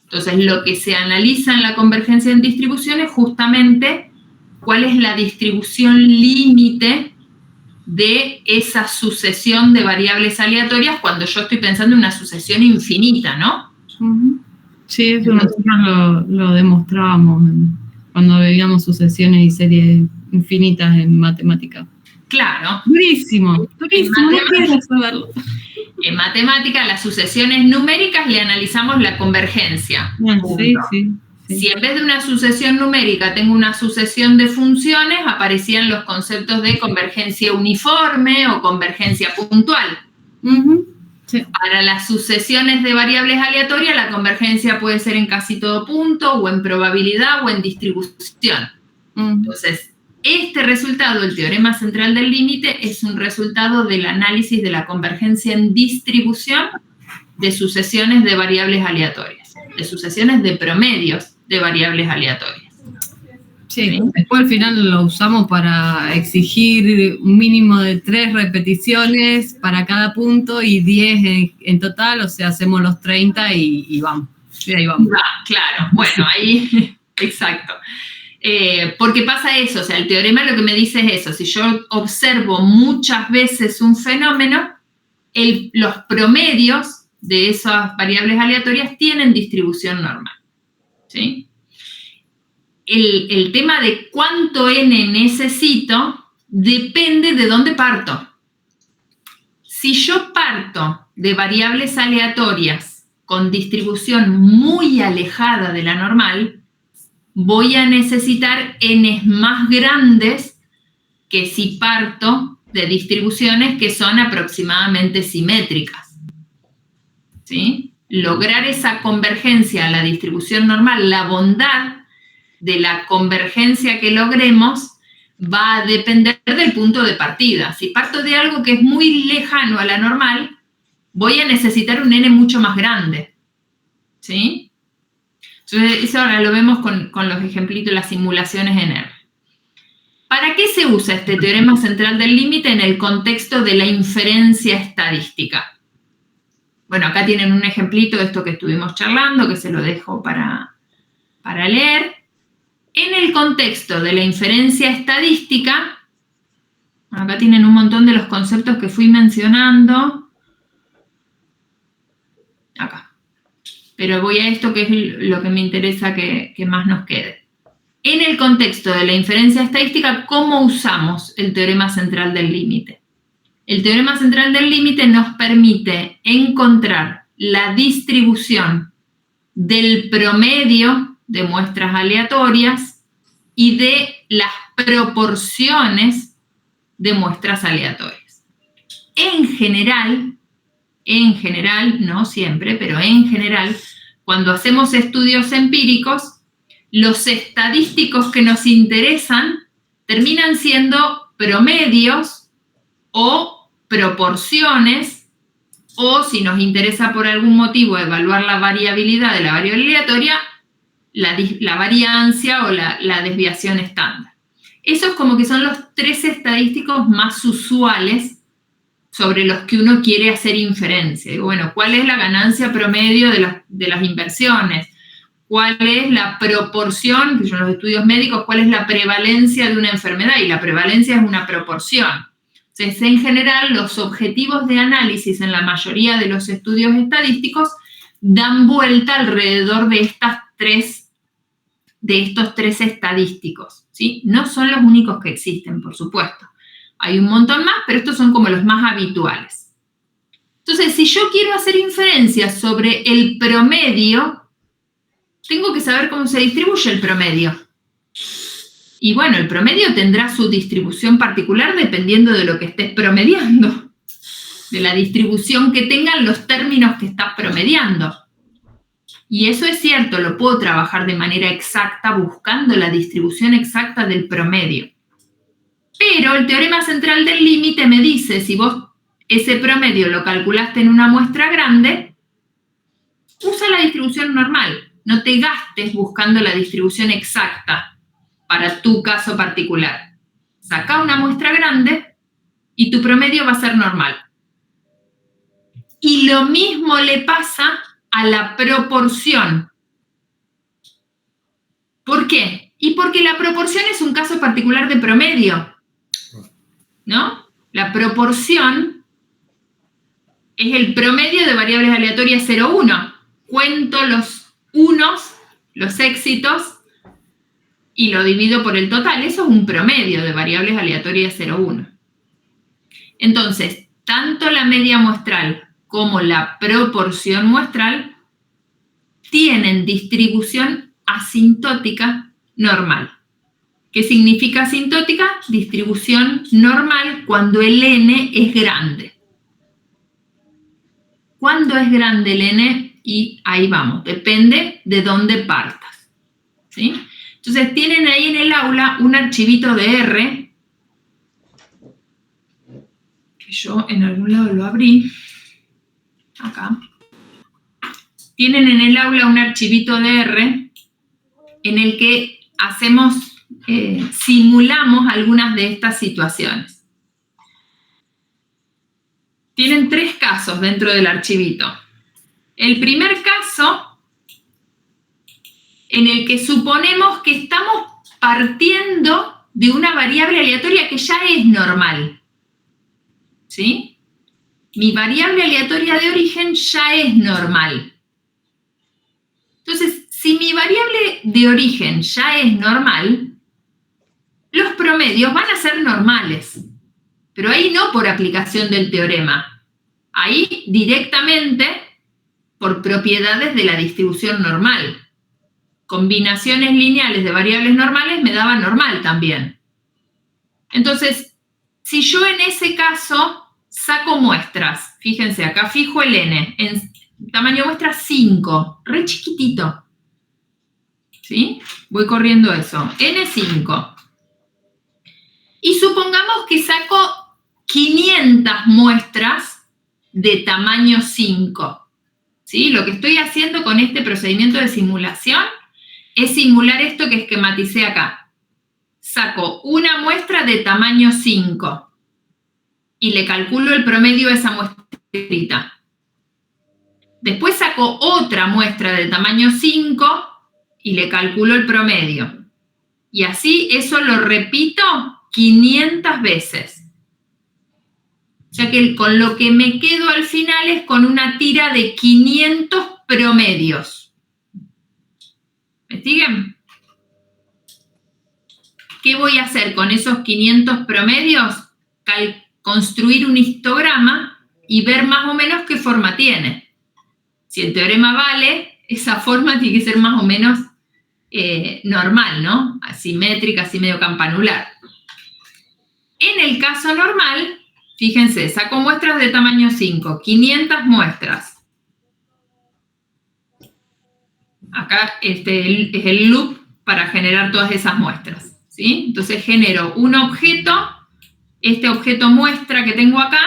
Entonces, lo que se analiza en la convergencia en distribución es justamente cuál es la distribución límite de esa sucesión de variables aleatorias cuando yo estoy pensando en una sucesión infinita, ¿no? Sí, eso nosotros lo demostrábamos cuando veíamos sucesiones y series infinitas en matemática. Claro. Durísimo, no quiero saberlo. En matemática, las sucesiones numéricas le analizamos la convergencia. Sí. Si en vez de una sucesión numérica tengo una sucesión de funciones, aparecían los conceptos de convergencia uniforme o convergencia puntual. Sí. Para las sucesiones de variables aleatorias, la convergencia puede ser en casi todo punto, o en probabilidad, o en distribución. Entonces, este resultado, el teorema central del límite, es un resultado del análisis de la convergencia en distribución de sucesiones de variables aleatorias, de sucesiones de promedios de variables aleatorias. Sí. Después al final lo usamos para exigir un mínimo de 3 repeticiones para cada punto y 10 en total, o sea, hacemos los 30 y vamos. Y ahí vamos. Claro, bueno, ahí, exacto. Porque pasa eso, o sea, el teorema lo que me dice es eso: si yo observo muchas veces un fenómeno, los promedios de esas variables aleatorias tienen distribución normal, ¿sí? El tema de cuánto n necesito depende de dónde parto. Si yo parto de variables aleatorias con distribución muy alejada de la normal, voy a necesitar n's más grandes que si parto de distribuciones que son aproximadamente simétricas, ¿sí? Lograr esa convergencia a la distribución normal, la bondad de la convergencia que logremos va a depender del punto de partida. Si parto de algo que es muy lejano a la normal, voy a necesitar un n mucho más grande, ¿sí? Entonces, eso ahora lo vemos con los ejemplitos, las simulaciones en R. ¿Para qué se usa este teorema central del límite en el contexto de la inferencia estadística? Bueno, acá tienen un ejemplito de esto que estuvimos charlando, que se lo dejo para leer. En el contexto de la inferencia estadística, acá tienen un montón de los conceptos que fui mencionando. Acá. Pero voy a esto que es lo que me interesa que más nos quede. En el contexto de la inferencia estadística, ¿cómo usamos el teorema central del límite? El teorema central del límite nos permite encontrar la distribución del promedio de muestras aleatorias y de las proporciones de muestras aleatorias. En general, no siempre, pero en general, cuando hacemos estudios empíricos, los estadísticos que nos interesan terminan siendo promedios o proporciones, o si nos interesa por algún motivo evaluar la variabilidad de la variable aleatoria, la variancia o la desviación estándar. Esos como que son los 3 estadísticos más usuales sobre los que uno quiere hacer inferencia. Digo, bueno, ¿cuál es la ganancia promedio de las inversiones? ¿Cuál es la proporción, que son los estudios médicos, cuál es la prevalencia de una enfermedad? Y la prevalencia es una proporción. Entonces, en general, los objetivos de análisis en la mayoría de los estudios estadísticos dan vuelta alrededor de estos tres estadísticos, ¿sí? No son los únicos que existen, por supuesto. Hay un montón más, pero estos son como los más habituales. Entonces, si yo quiero hacer inferencias sobre el promedio, tengo que saber cómo se distribuye el promedio. Y bueno, el promedio tendrá su distribución particular dependiendo de lo que estés promediando, de la distribución que tengan los términos que estás promediando. Y eso es cierto, lo puedo trabajar de manera exacta buscando la distribución exacta del promedio. Pero el teorema central del límite me dice, si vos ese promedio lo calculaste en una muestra grande, usa la distribución normal. No te gastes buscando la distribución exacta para tu caso particular. Saca una muestra grande y tu promedio va a ser normal. Y lo mismo le pasa a la proporción. ¿Por qué? Y porque la proporción es un caso particular de promedio, ¿no? La proporción es el promedio de variables aleatorias 0, 1. Cuento los unos, los éxitos, y lo divido por el total. Eso es un promedio de variables aleatorias 0, 1. Entonces, tanto la media muestral como la proporción muestral tienen distribución asintótica normal. ¿Qué significa asintótica? Distribución normal cuando el n es grande. ¿Cuándo es grande el n? Y ahí vamos, depende de dónde partas, ¿sí? Entonces tienen ahí en el aula un archivito de R, que yo en algún lado lo abrí, acá. Tienen en el aula un archivito de R en el que simulamos algunas de estas situaciones. Tienen 3 casos dentro del archivito. El primer caso, en el que suponemos que estamos partiendo de una variable aleatoria que ya es normal. ¿Sí? Mi variable aleatoria de origen ya es normal. Entonces, si mi variable de origen ya es normal, los promedios van a ser normales. Pero ahí no por aplicación del teorema. Ahí directamente por propiedades de la distribución normal. Combinaciones lineales de variables normales me daban normal también. Entonces, si yo en ese caso saco muestras, fíjense, acá fijo el n, en tamaño muestra 5, re chiquitito. ¿Sí? Voy corriendo eso, n5. Y supongamos que saco 500 muestras de tamaño 5. ¿Sí? Lo que estoy haciendo con este procedimiento de simulación es simular esto que esquematicé acá. Saco una muestra de tamaño 5 y le calculo el promedio de esa muestrita. Después saco otra muestra de tamaño 5 y le calculo el promedio. Y así eso lo repito 500 veces. O sea que con lo que me quedo al final es con una tira de 500 promedios. ¿Me siguen? ¿Qué voy a hacer con esos 500 promedios? Construir un histograma y ver más o menos qué forma tiene. Si el teorema vale, esa forma tiene que ser más o menos normal, ¿no? Asimétrica, así medio campanular. En el caso normal, fíjense, saco muestras de tamaño 5, 500 muestras. Acá este es el loop para generar todas esas muestras, ¿sí? Entonces genero un objeto, este objeto muestra que tengo acá,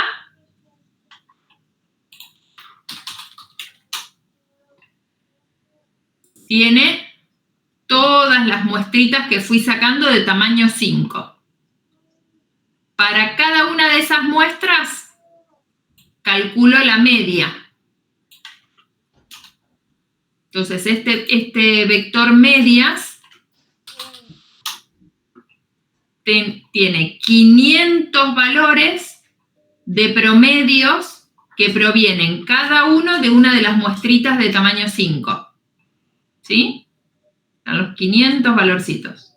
tiene todas las muestritas que fui sacando de tamaño 5. Para cada una de esas muestras, calculo la media. Entonces, este vector medias tiene 500 valores de promedios que provienen cada uno de una de las muestritas de tamaño 5. ¿Sí? Están los 500 valorcitos.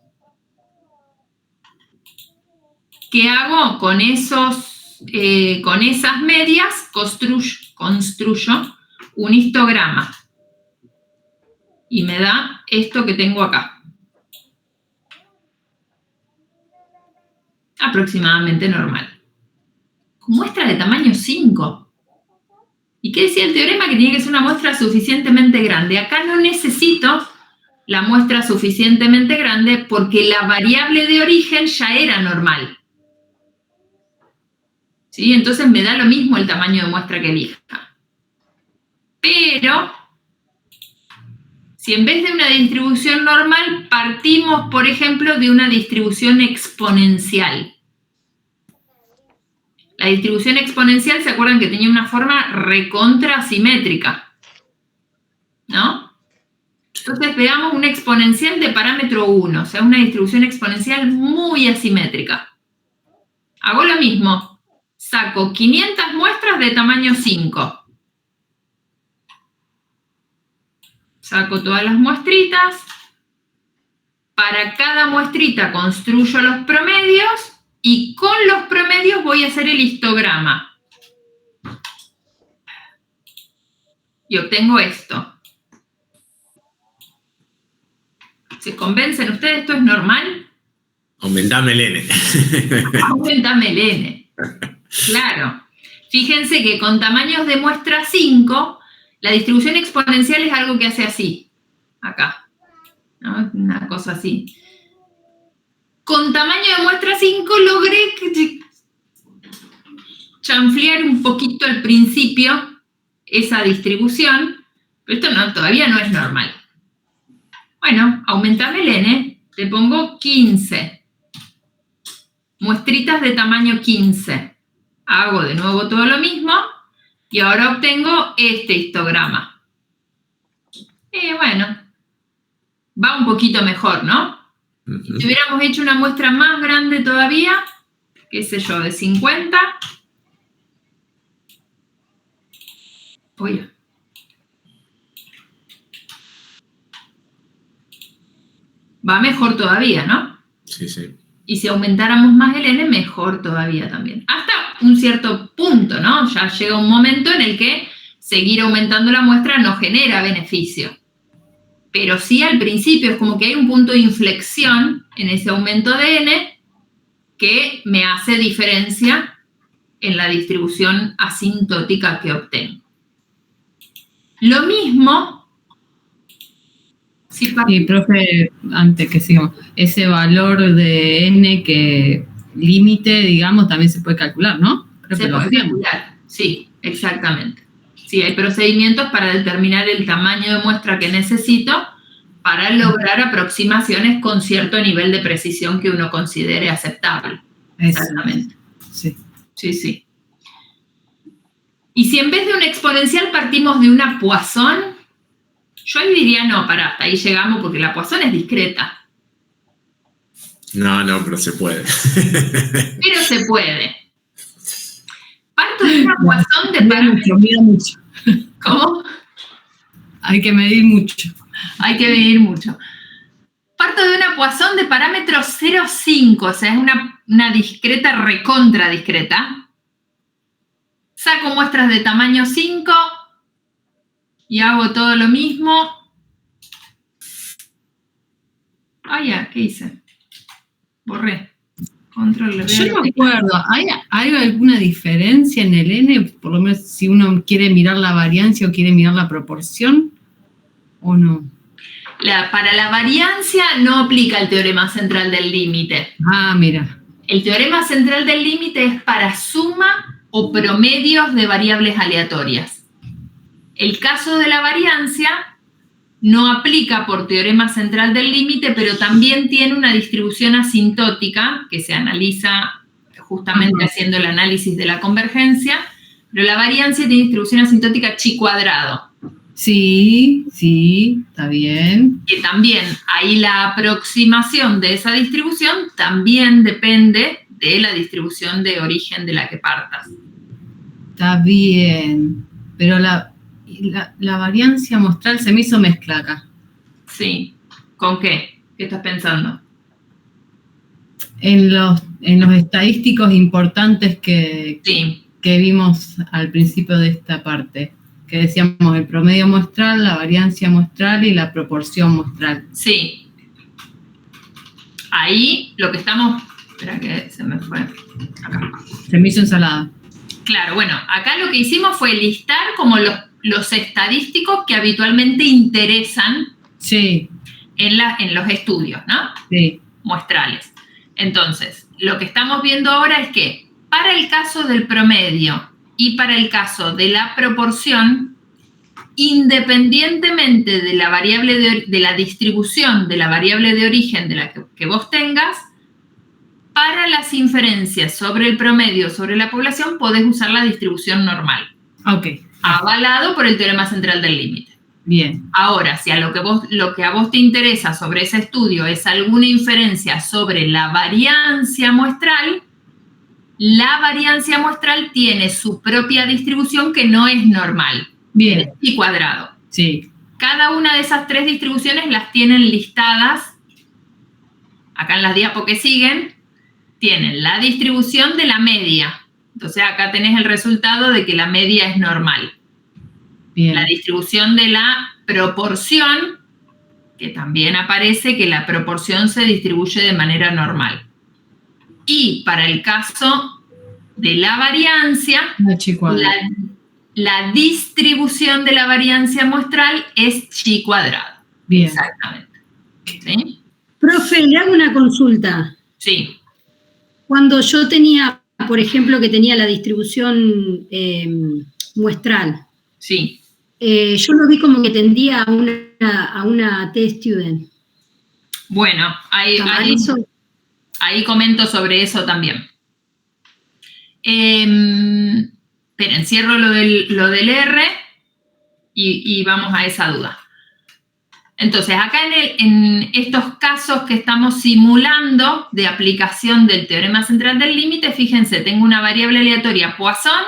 ¿Qué hago? Con esas medias construyo un histograma. Y me da esto que tengo acá. aproximadamente normal. Con muestra de tamaño 5. ¿Y qué decía el teorema? Que tiene que ser una muestra suficientemente grande. Acá no necesito la muestra suficientemente grande porque la variable de origen ya era normal. ¿Sí? Entonces me da lo mismo el tamaño de muestra que elija. Pero, si en vez de una distribución normal, partimos, por ejemplo, de una distribución exponencial. La distribución exponencial, ¿se acuerdan que tenía una forma recontra asimétrica? ¿No? Entonces veamos una exponencial de parámetro 1, o sea, una distribución exponencial muy asimétrica. Hago lo mismo. Saco 500 muestras de tamaño 5. Saco todas las muestritas. Para cada muestrita construyo los promedios y con los promedios voy a hacer el histograma. Y obtengo esto. ¿Se convencen ustedes? ¿Esto es normal? Aumentame el N. Aumentame el N. Claro. Fíjense que con tamaños de muestra 5, la distribución exponencial es algo que hace así. Acá. ¿No? Una cosa así. Con tamaño de muestra 5 logré chanflear un poquito al principio esa distribución, pero esto no, todavía no es normal. Bueno, aumentame el N, le pongo 15. Muestritas de tamaño 15. Hago de nuevo todo lo mismo y ahora obtengo este histograma. Bueno, va un poquito mejor, ¿no? Si hubiéramos hecho una muestra más grande todavía, qué sé yo, de 50. Oye. Va mejor todavía, ¿no? Sí, sí. Y si aumentáramos más el N, mejor todavía también. Hasta un cierto punto, ¿no? Ya llega un momento en el que seguir aumentando la muestra no genera beneficio. Pero sí al principio es como que hay un punto de inflexión en ese aumento de N que me hace diferencia en la distribución asintótica que obtengo. Lo mismo... Y profe, antes que sigamos, ese valor de N que límite, digamos, también se puede calcular, ¿no? Se puede calcular, sí, exactamente. Sí, hay procedimientos para determinar el tamaño de muestra que necesito para lograr aproximaciones con cierto nivel de precisión que uno considere aceptable. Exactamente. Sí. Sí, sí. Y si en vez de una exponencial partimos de una Poisson, yo ahí diría, no, pará, hasta ahí llegamos porque la Poisson es discreta. No, pero se puede. Pero se puede. Parto de una Poisson de parámetros. Mira mucho. ¿Cómo? Hay que medir mucho. Hay que medir mucho. Parto de una Poisson de parámetro 0,5, o sea, es una discreta recontra discreta. Saco muestras de tamaño 5 y hago todo lo mismo. ¿Qué hice? Borré. Control. Yo no me acuerdo, ¿hay alguna diferencia en el N? Por lo menos si uno quiere mirar la variancia o quiere mirar la proporción, ¿o no? Para la variancia no aplica el teorema central del límite. Mira. El teorema central del límite es para suma o promedios de variables aleatorias. El caso de la variancia no aplica por teorema central del límite, pero también tiene una distribución asintótica que se analiza justamente haciendo el análisis de la convergencia, pero la variancia tiene distribución asintótica chi cuadrado. Sí, está bien. Que también ahí la aproximación de esa distribución también depende de la distribución de origen de la que partas. Está bien, pero la variancia muestral se me hizo mezcla acá. Sí. ¿Con qué? ¿Qué estás pensando? En los estadísticos importantes que vimos al principio de esta parte, que decíamos el promedio muestral, la variancia muestral y la proporción muestral. Sí. Ahí lo que estamos Espera que se me fue. Acá. Se me hizo ensalada. Claro, bueno, acá lo que hicimos fue listar como los estadísticos que habitualmente interesan Sí, en los estudios, ¿no? sí. Muestrales. Entonces, lo que estamos viendo ahora es que para el caso del promedio y para el caso de la proporción, independientemente de la variable de la distribución de la variable de origen de la que vos tengas, para las inferencias sobre el promedio, sobre la población, podés usar la distribución normal. Ok. Avalado por el teorema central del límite. Bien. Ahora, si a lo que a vos te interesa sobre ese estudio es alguna inferencia sobre la variancia muestral, la variancia muestral tiene su propia distribución que no es normal. Bien. Es pi cuadrado. Sí. Cada una de esas tres distribuciones las tienen listadas, acá en las diapos que siguen, tienen la distribución de la media. Entonces acá tenés el resultado de que la media es normal. Bien. La distribución de la proporción, que también aparece que la proporción se distribuye de manera normal. Y para el caso de la variancia, la distribución de la variancia muestral es chi cuadrado. Bien. Exactamente. ¿Sí? Profe, le hago una consulta. Sí. Cuando yo tenía, por ejemplo, que tenía la distribución muestral, Sí. yo lo vi como que tendía a una T-student. Bueno, ahí comento sobre eso también. Esperen, cierro lo del R y vamos a esa duda. Entonces, acá en estos casos que estamos simulando de aplicación del teorema central del límite, fíjense, tengo una variable aleatoria Poisson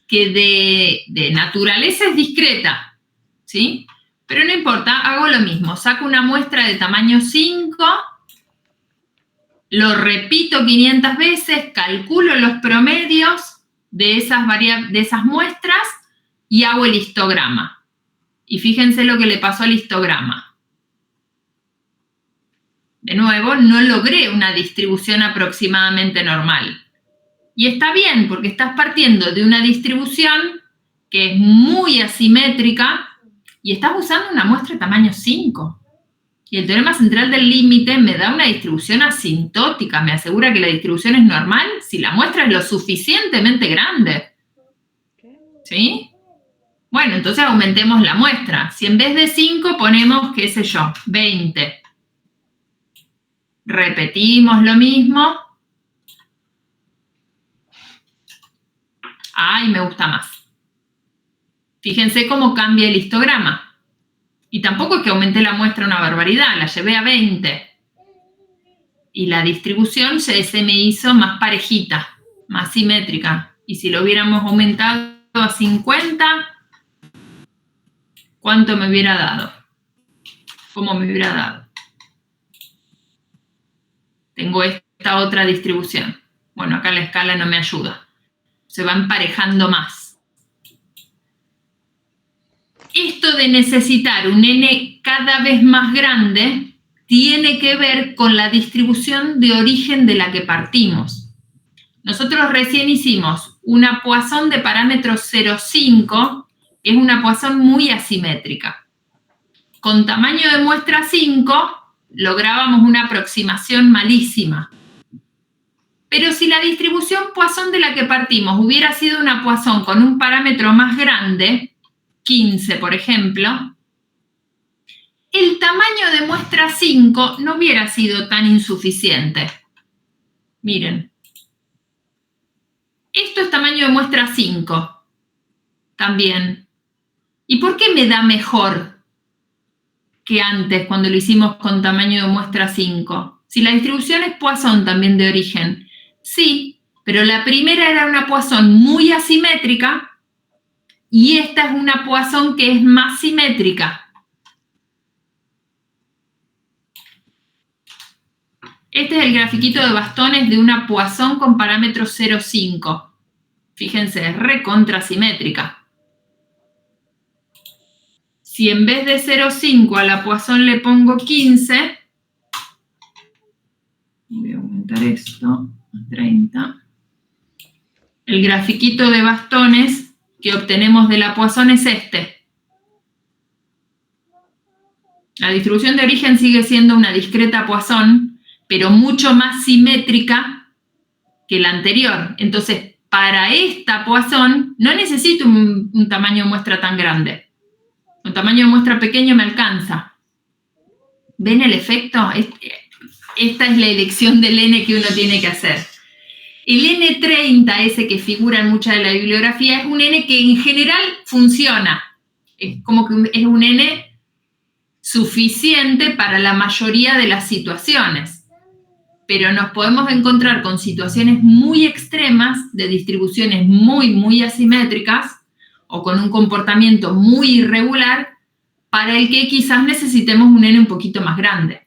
que de naturaleza es discreta, ¿sí? Pero no importa, hago lo mismo, saco una muestra de tamaño 5, lo repito 500 veces, calculo los promedios de esas muestras y hago el histograma. Y fíjense lo que le pasó al histograma. De nuevo, no logré una distribución aproximadamente normal. Y está bien, porque estás partiendo de una distribución que es muy asimétrica y estás usando una muestra de tamaño 5. Y el teorema central del límite me da una distribución asintótica, me asegura que la distribución es normal si la muestra es lo suficientemente grande. ¿Sí? Bueno, entonces aumentemos la muestra. Si en vez de 5 ponemos, qué sé yo, 20. Repetimos lo mismo. Ay, me gusta más. Fíjense cómo cambia el histograma. Y tampoco es que aumenté la muestra una barbaridad, la llevé a 20. Y la distribución se me hizo más parejita, más simétrica. Y si lo hubiéramos aumentado a 50, ¿cuánto me hubiera dado? ¿Cómo me hubiera dado? Tengo esta otra distribución. Bueno, acá la escala no me ayuda. Se va emparejando más. Esto de necesitar un n cada vez más grande tiene que ver con la distribución de origen de la que partimos. Nosotros recién hicimos una Poisson de parámetro 0,5, que es una Poisson muy asimétrica. Con tamaño de muestra 5 lográbamos una aproximación malísima. Pero si la distribución Poisson de la que partimos hubiera sido una Poisson con un parámetro más grande, 15 por ejemplo, el tamaño de muestra 5 no hubiera sido tan insuficiente. Miren. Esto es tamaño de muestra 5. También. ¿Y por qué me da mejor que antes cuando lo hicimos con tamaño de muestra 5? Si la distribución es Poisson también de origen. Sí, pero la primera era una Poisson muy asimétrica y esta es una Poisson que es más simétrica. Este es el grafiquito de bastones de una Poisson con parámetro 0,5. Fíjense, es recontra simétrica. Si en vez de 0,5 a la Poisson le pongo 15, voy a aumentar aumentar esto a 30. El grafiquito de bastones que obtenemos de la Poisson es este. La distribución de origen sigue siendo una discreta Poisson, pero mucho más simétrica que la anterior. Entonces, para esta Poisson no necesito un tamaño de muestra tan grande. Un tamaño de muestra pequeño me alcanza. ¿Ven el efecto? Esta es la elección del N que uno tiene que hacer. El N30, ese que figura en mucha de la bibliografía, es un N que en general funciona. Es como que es un N suficiente para la mayoría de las situaciones. Pero nos podemos encontrar con situaciones muy extremas, de distribuciones muy, muy asimétricas, o con un comportamiento muy irregular, para el que quizás necesitemos un N un poquito más grande.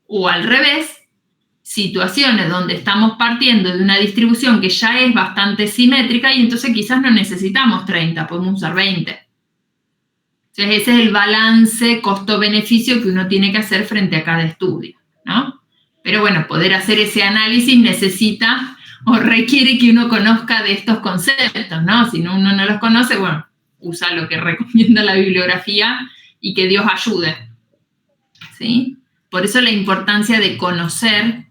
O al revés, situaciones donde estamos partiendo de una distribución que ya es bastante simétrica y entonces quizás no necesitamos 30, podemos usar 20. Entonces ese es el balance costo-beneficio que uno tiene que hacer frente a cada estudio, ¿no? Pero bueno, poder hacer ese análisis necesita o requiere que uno conozca de estos conceptos, ¿no? Si uno no los conoce, bueno, usa lo que recomienda la bibliografía y que Dios ayude, ¿sí? Por eso la importancia de conocer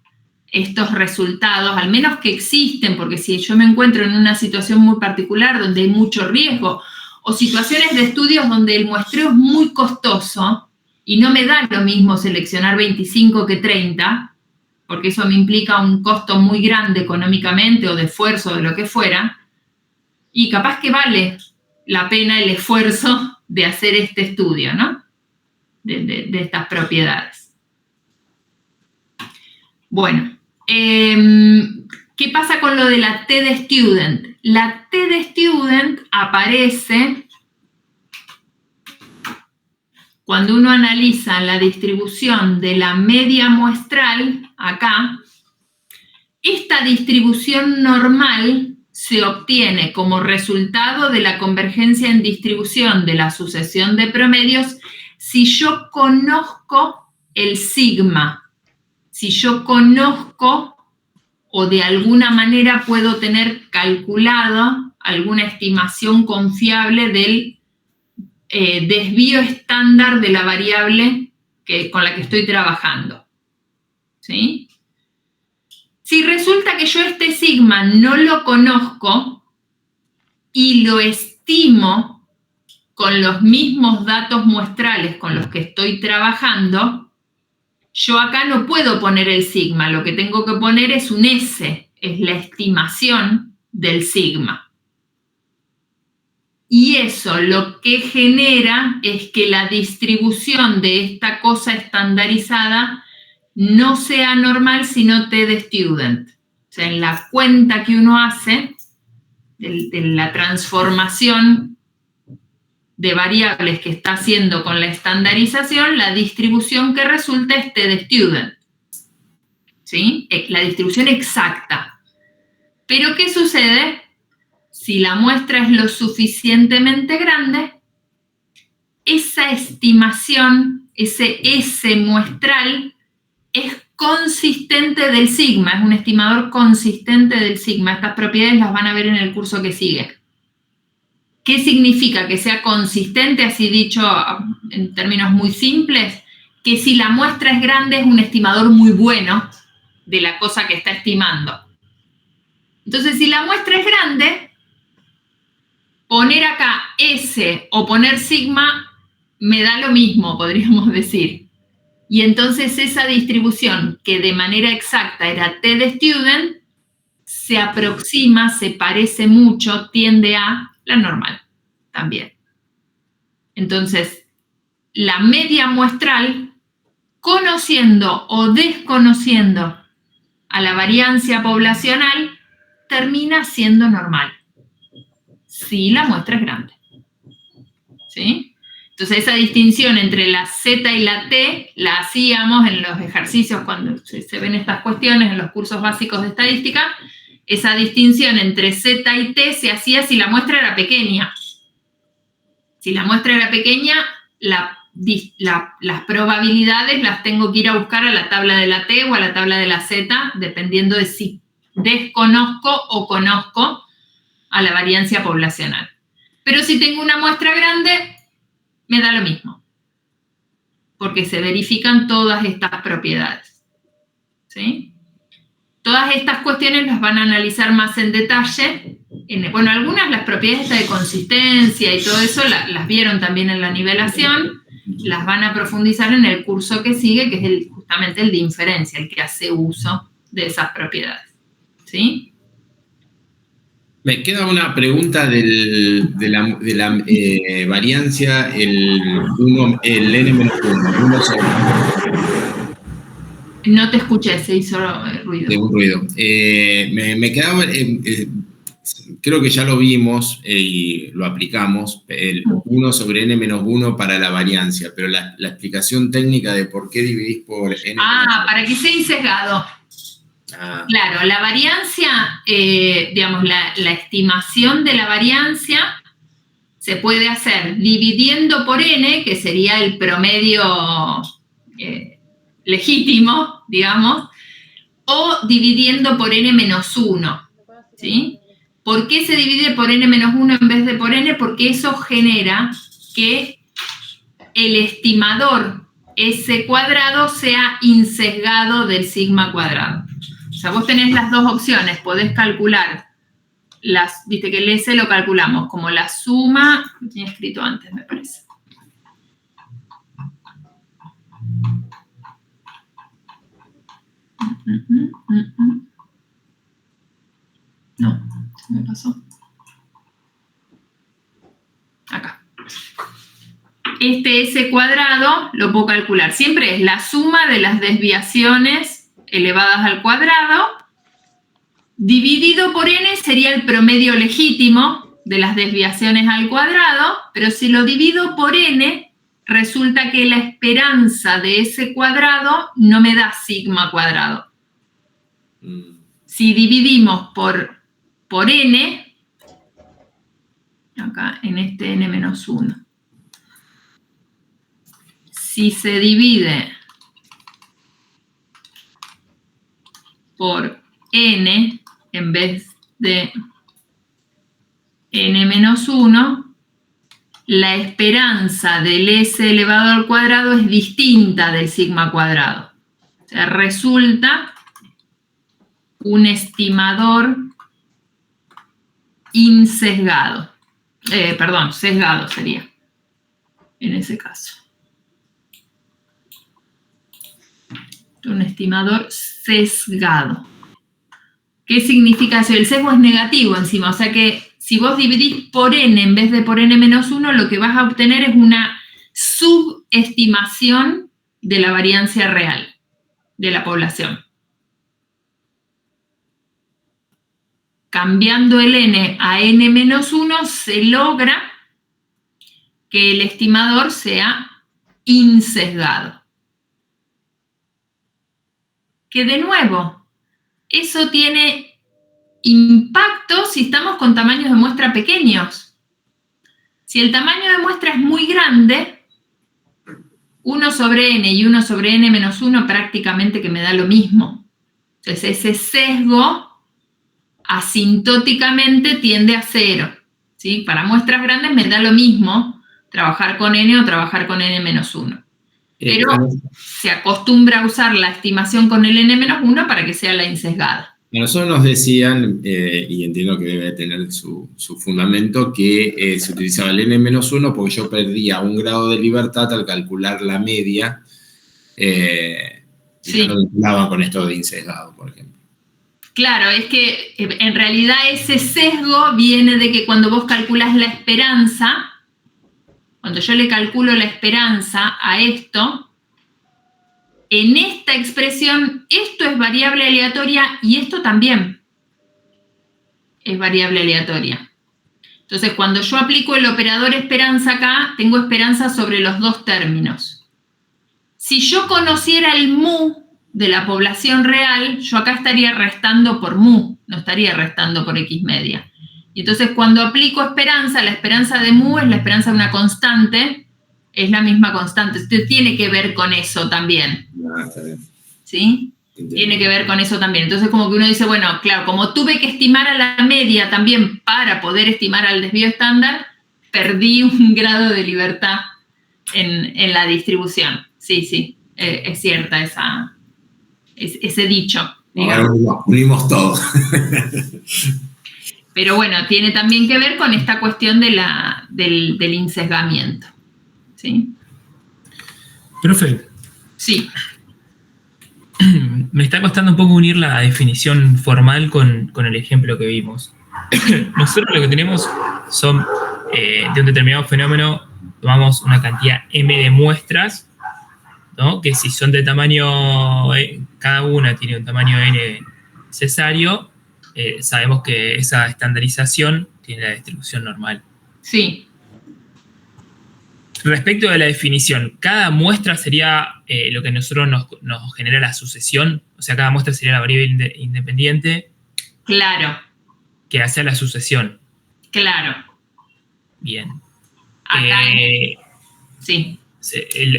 estos resultados, al menos que existen, porque si yo me encuentro en una situación muy particular donde hay mucho riesgo, o situaciones de estudios donde el muestreo es muy costoso y no me da lo mismo seleccionar 25 que 30, porque eso me implica un costo muy grande económicamente o de esfuerzo, de lo que fuera, y capaz que vale la pena el esfuerzo de hacer este estudio, ¿no? De estas propiedades. Bueno, ¿qué pasa con lo de la T de Student? La T de Student aparece cuando uno analiza la distribución de la media muestral, acá. Esta distribución normal se obtiene como resultado de la convergencia en distribución de la sucesión de promedios si yo conozco el sigma, si yo conozco o de alguna manera puedo tener calculado alguna estimación confiable del desvío estándar de la variable con la que estoy trabajando, ¿sí? Si resulta que yo este sigma no lo conozco y lo estimo con los mismos datos muestrales con los que estoy trabajando, yo acá no puedo poner el sigma, lo que tengo que poner es un S, es la estimación del sigma. Y eso lo que genera es que la distribución de esta cosa estandarizada no sea normal, sino T de Student. O sea, en la cuenta que uno hace de la transformación de variables que está haciendo con la estandarización, la distribución que resulta es T de Student, ¿sí? La distribución exacta. Pero ¿qué sucede? Si la muestra es lo suficientemente grande, esa estimación, ese S muestral, es consistente del sigma, es un estimador consistente del sigma. Estas propiedades las van a ver en el curso que sigue. ¿Qué significa que sea consistente, así dicho en términos muy simples? Que si la muestra es grande es un estimador muy bueno de la cosa que está estimando. Entonces, si la muestra es grande, poner acá S o poner sigma me da lo mismo, podríamos decir. Y entonces esa distribución, que de manera exacta era T de Student, se aproxima, se parece mucho, tiende a la normal también. Entonces, la media muestral, conociendo o desconociendo a la variancia poblacional, termina siendo normal, si la muestra es grande, ¿sí? Entonces, esa distinción entre la Z y la T la hacíamos en los ejercicios cuando se ven estas cuestiones en los cursos básicos de estadística. Esa distinción entre Z y T se hacía si la muestra era pequeña. Si la muestra era pequeña, la las probabilidades las tengo que ir a buscar a la tabla de la T o a la tabla de la Z, dependiendo de si desconozco o conozco a la variancia poblacional. Pero si tengo una muestra grande, me da lo mismo, porque se verifican todas estas propiedades, ¿sí? Todas estas cuestiones las van a analizar más en detalle. Bueno, algunas, las propiedades de consistencia y todo eso, las vieron también en la nivelación, las van a profundizar en el curso que sigue, que es justamente el de inferencia, el que hace uso de esas propiedades, ¿sí? Me queda una pregunta de la variancia, el n-1. No te escuché, se hizo ruido. De un ruido. Me quedaba, creo que ya lo vimos y lo aplicamos, el 1 sobre n-1 para la variancia, pero la explicación técnica de por qué dividís por n-1. Para que sea sesgado. Claro, la variancia, digamos, la estimación de la variancia se puede hacer dividiendo por n, que sería el promedio legítimo, digamos, o dividiendo por n-1, ¿sí? ¿Por qué se divide por n-1 en vez de por n? Porque eso genera que el estimador S cuadrado sea insesgado del sigma cuadrado. O sea, vos tenés las dos opciones, podés calcular, viste que el S lo calculamos como la suma, lo tenía escrito antes, me parece. No, se me pasó. Acá. Este S cuadrado lo puedo calcular. Siempre es la suma de las desviaciones elevadas al cuadrado, dividido por n sería el promedio legítimo de las desviaciones al cuadrado, pero si lo divido por n, resulta que la esperanza de ese cuadrado no me da sigma cuadrado. Si dividimos por n, acá en este n-1, si se divide por n en vez de n-1, la esperanza del S elevado al cuadrado es distinta del sigma cuadrado. O sea, resulta un estimador insesgado. Sesgado sería, en ese caso. Un estimador sesgado. ¿Qué significa eso? El sesgo es negativo encima, o sea que si vos dividís por n en vez de por n-1, lo que vas a obtener es una subestimación de la variancia real de la población. Cambiando el n a n-1 se logra que el estimador sea insesgado. Que de nuevo, eso tiene impacto si estamos con tamaños de muestra pequeños. Si el tamaño de muestra es muy grande, 1 sobre n y 1 sobre n-1 prácticamente que me da lo mismo. Entonces ese sesgo asintóticamente tiende a 0, ¿sí? Para muestras grandes me da lo mismo trabajar con n o trabajar con n-1. Pero se acostumbra a usar la estimación con el n-1 para que sea la insesgada. A nosotros nos decían, y entiendo que debe tener su fundamento, que se utilizaba el n-1 porque yo perdía 1 grado de libertad al calcular la media, y no lo vinculaban con esto de insesgado, por ejemplo. Claro, es que en realidad ese sesgo viene de que cuando vos calculás la esperanza, cuando yo le calculo la esperanza a esto, en esta expresión, esto es variable aleatoria y esto también es variable aleatoria. Entonces, cuando yo aplico el operador esperanza acá, tengo esperanza sobre los dos términos. Si yo conociera el mu de la población real, yo acá estaría restando por mu, no estaría restando por x media. Y entonces, cuando aplico esperanza, la esperanza de mu es la esperanza de una constante es la misma constante. Entonces tiene que ver con eso también. Está bien. ¿Sí? Entiendo. Tiene que ver con eso también. Entonces como que uno dice, bueno, claro, como tuve que estimar a la media también para poder estimar al desvío estándar, perdí un grado de libertad en la distribución. Sí, es cierta ese dicho. Ahora unimos todo. Pero bueno, tiene también que ver con esta cuestión del insesgamiento. ¿Sí? Profe, Sí. me está costando un poco unir la definición formal con el ejemplo que vimos. Nosotros lo que tenemos son, de un determinado fenómeno, tomamos una cantidad m de muestras, ¿no? Que si son de tamaño, cada una tiene un tamaño n necesario, sabemos que esa estandarización tiene la distribución normal. Sí. Respecto de la definición, cada muestra sería lo que a nosotros nos genera la sucesión, o sea, cada muestra sería la variable independiente Claro. que hace la sucesión. Claro. Bien. Acá sí.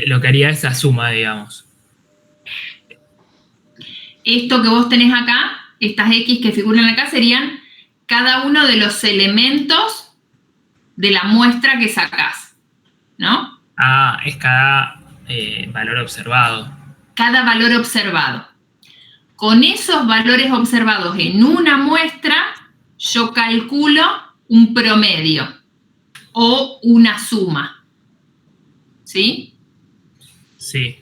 Lo que haría es la suma, digamos. Esto que vos tenés acá, estas X que figuran acá, serían cada uno de los elementos de la muestra que sacás, ¿no? Ah, es cada valor observado. Cada valor observado. Con esos valores observados en una muestra, yo calculo un promedio o una suma. ¿Sí? Sí.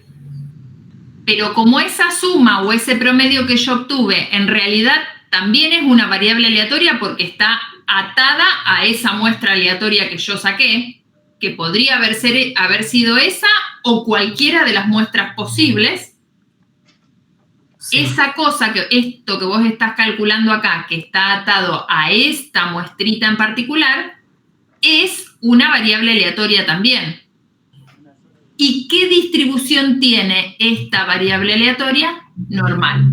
Pero como esa suma o ese promedio que yo obtuve en realidad también es una variable aleatoria porque está atada a esa muestra aleatoria que yo saqué, que podría haber sido esa o cualquiera de las muestras posibles, Sí. esa cosa, esto que vos estás calculando acá, que está atado a esta muestrita en particular, es una variable aleatoria también. ¿Y qué distribución tiene esta variable aleatoria? Normal.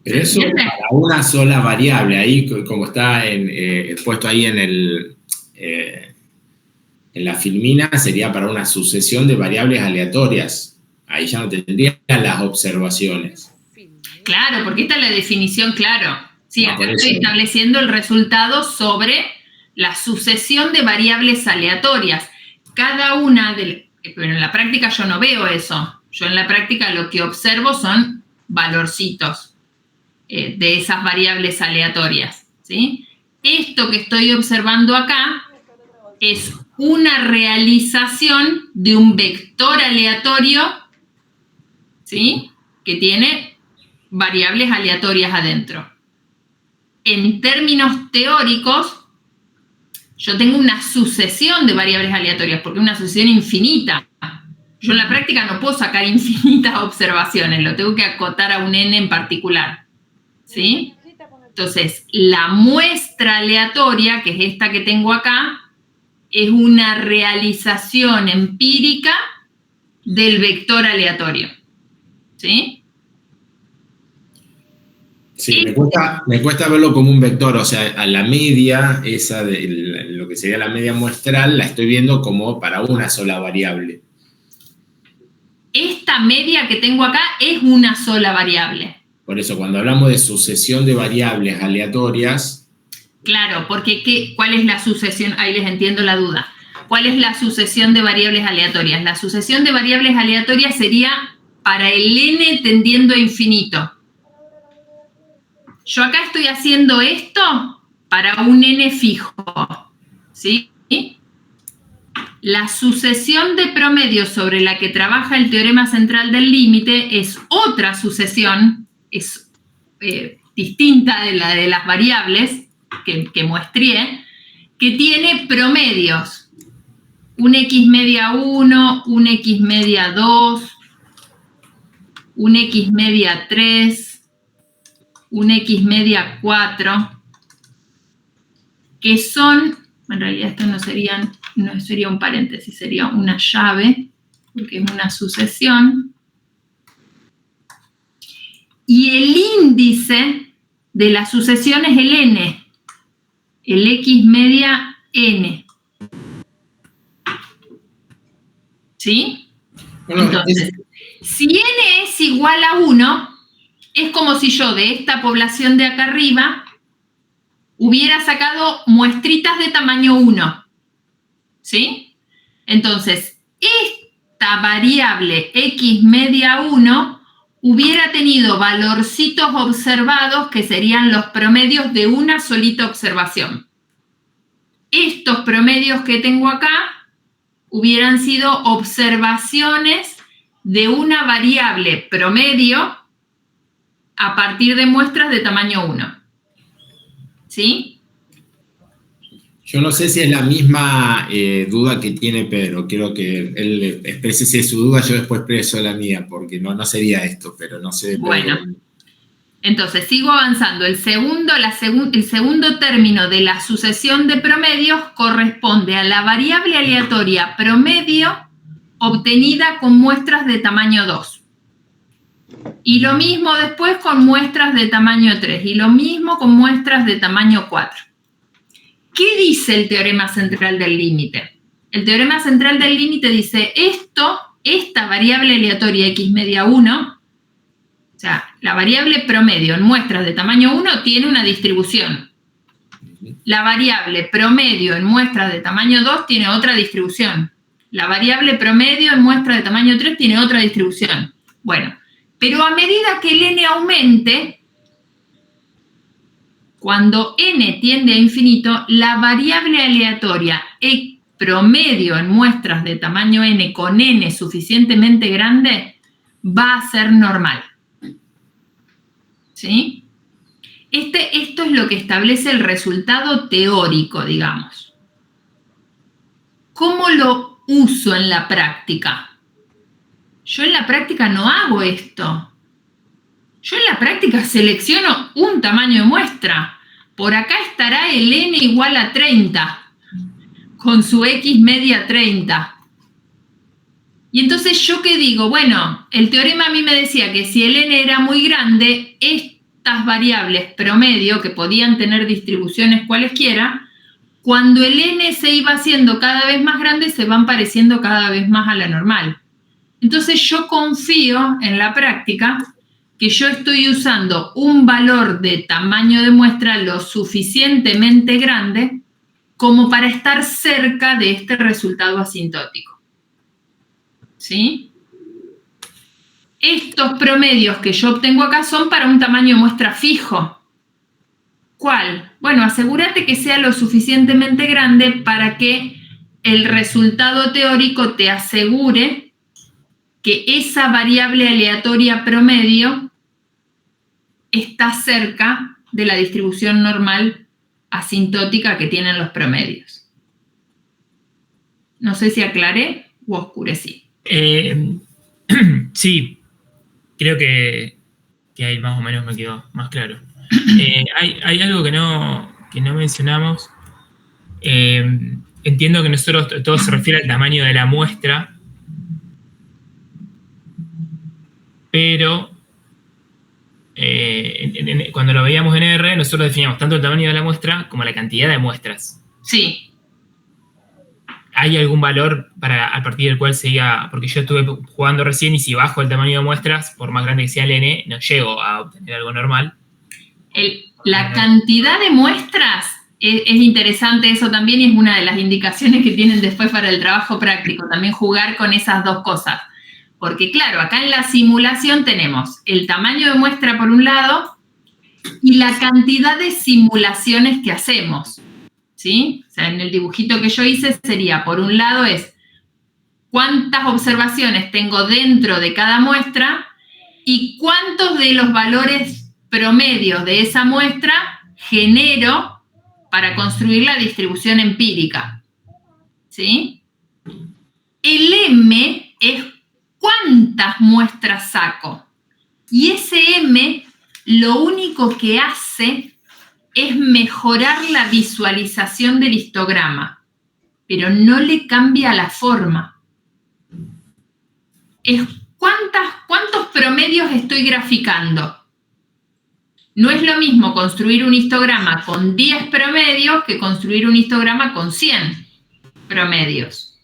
Pero eso para una sola variable, ahí como está puesto ahí en la filmina, sería para una sucesión de variables aleatorias. Ahí ya no tendrían las observaciones. Claro, porque esta es la definición, claro. Sí, No, acá por estoy eso. estableciendo el resultado sobre la sucesión de variables aleatorias. Cada una pero en la práctica yo no veo eso. Yo en la práctica lo que observo son valorcitos de esas variables aleatorias, ¿sí? Esto que estoy observando acá es una realización de un vector aleatorio, ¿sí? Que tiene variables aleatorias adentro. En términos teóricos, yo tengo una sucesión de variables aleatorias, porque es una sucesión infinita. Yo en la práctica no puedo sacar infinitas observaciones, lo tengo que acotar a un n en particular, ¿sí? Entonces, la muestra aleatoria, que es esta que tengo acá, es una realización empírica del vector aleatorio, ¿sí? Sí, me cuesta verlo como un vector, o sea, a la media, esa de lo que sería la media muestral, la estoy viendo como para una sola variable. Esta media que tengo acá es una sola variable. Por eso, cuando hablamos de sucesión de variables aleatorias... Claro, porque ¿cuál es la sucesión? Ahí les entiendo la duda. ¿Cuál es la sucesión de variables aleatorias? La sucesión de variables aleatorias sería para el n tendiendo a infinito. Yo acá estoy haciendo esto para un n fijo, ¿sí? La sucesión de promedios sobre la que trabaja el teorema central del límite es otra sucesión, es distinta de la de las variables que muestré, que tiene promedios. Un x media 1, un x media 2, un x media 3, un x media 4, que son, en realidad esto no sería un paréntesis, sería una llave, porque es una sucesión. Y el índice de la sucesión es el n, el x media n. ¿Sí? Bueno, Entonces, si n es igual a 1, es como si yo de esta población de acá arriba hubiera sacado muestritas de tamaño 1. ¿Sí? Entonces, esta variable x media 1 hubiera tenido valorcitos observados que serían los promedios de una solita observación. Estos promedios que tengo acá hubieran sido observaciones de una variable promedio a partir de muestras de tamaño 1. ¿Sí? Yo no sé si es la misma duda que tiene Pedro. Quiero que él exprese si es su duda, yo después expreso la mía, porque no sería esto, pero no sé. Bueno, entonces sigo avanzando. El segundo término de la sucesión de promedios corresponde a la variable aleatoria promedio obtenida con muestras de tamaño 2. Y lo mismo después con muestras de tamaño 3. Y lo mismo con muestras de tamaño 4. ¿Qué dice el teorema central del límite? El teorema central del límite dice esta variable aleatoria x media 1, o sea, la variable promedio en muestras de tamaño 1 tiene una distribución. La variable promedio en muestras de tamaño 2 tiene otra distribución. La variable promedio en muestras de tamaño 3 tiene otra distribución. Bueno, pero a medida que el n aumente, cuando n tiende a infinito, la variable aleatoria promedio en muestras de tamaño n con n suficientemente grande va a ser normal. ¿Sí? Esto es lo que establece el resultado teórico, digamos. ¿Cómo lo uso en la práctica? Yo en la práctica no hago esto. Yo en la práctica selecciono un tamaño de muestra. Por acá estará el n igual a 30, con su x media 30. Y entonces, ¿yo qué digo? Bueno, el teorema a mí me decía que si el n era muy grande, estas variables promedio, que podían tener distribuciones cualesquiera, cuando el n se iba haciendo cada vez más grande, se van pareciendo cada vez más a la normal. Entonces, yo confío en la práctica que yo estoy usando un valor de tamaño de muestra lo suficientemente grande como para estar cerca de este resultado asintótico. ¿Sí? Estos promedios que yo obtengo acá son para un tamaño de muestra fijo. ¿Cuál? Bueno, asegúrate que sea lo suficientemente grande para que el resultado teórico te asegure que esa variable aleatoria promedio está cerca de la distribución normal asintótica que tienen los promedios. No sé si aclaré o oscurecí. Sí, creo que ahí más o menos me quedó más claro. Hay algo que no mencionamos. Entiendo que nosotros todo se refiere al tamaño de la muestra, pero cuando lo veíamos en R, nosotros definíamos tanto el tamaño de la muestra como la cantidad de muestras. Sí. ¿Hay algún valor a partir del cual se diga? Porque yo estuve jugando recién y si bajo el tamaño de muestras, por más grande que sea el n, no llego a obtener algo normal. La cantidad de muestras es interesante eso también, y es una de las indicaciones que tienen después para el trabajo práctico, también jugar con esas dos cosas. Porque claro, acá en la simulación tenemos el tamaño de muestra por un lado y la cantidad de simulaciones que hacemos, ¿sí? O sea, en el dibujito que yo hice sería, por un lado es cuántas observaciones tengo dentro de cada muestra y cuántos de los valores promedios de esa muestra genero para construir la distribución empírica, ¿sí? El M es cuántas muestras saco. Y ese M lo único que hace es mejorar la visualización del histograma, pero no le cambia la forma. Es cuántos promedios estoy graficando. No es lo mismo construir un histograma con 10 promedios que construir un histograma con 100 promedios.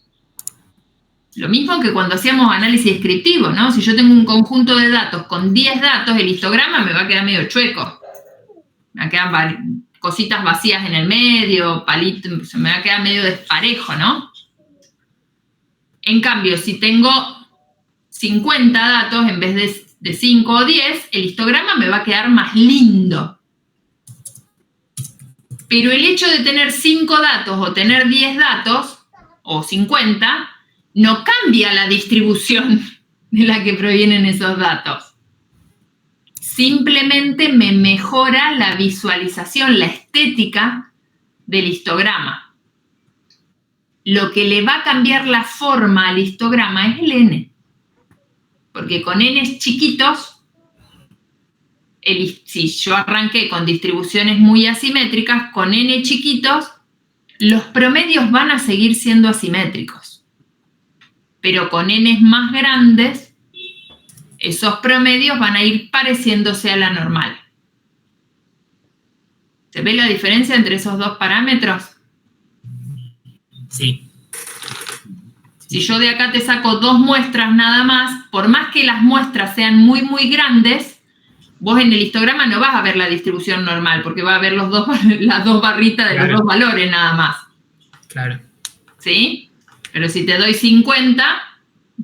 Lo mismo que cuando hacíamos análisis descriptivo, ¿no? Si yo tengo un conjunto de datos con 10 datos, el histograma me va a quedar medio chueco. Me va a quedar cositas vacías en el medio, palitos, me va a quedar medio desparejo, ¿no? En cambio, si tengo 50 datos en vez de 5 o 10, el histograma me va a quedar más lindo. Pero el hecho de tener 5 datos o tener 10 datos, o 50, no cambia la distribución de la que provienen esos datos. Simplemente me mejora la visualización, la estética del histograma. Lo que le va a cambiar la forma al histograma es el n. Porque con n's chiquitos, si yo arranqué con distribuciones muy asimétricas, con n chiquitos, los promedios van a seguir siendo asimétricos. Pero con n's más grandes, esos promedios van a ir pareciéndose a la normal. ¿Se ve la diferencia entre esos dos parámetros? Sí. Si yo de acá te saco 2 muestras nada más, por más que las muestras sean muy, muy grandes, vos en el histograma no vas a ver la distribución normal, porque va a ver las dos barritas de Claro. los dos valores nada más. Claro. ¿Sí? Pero si te doy 50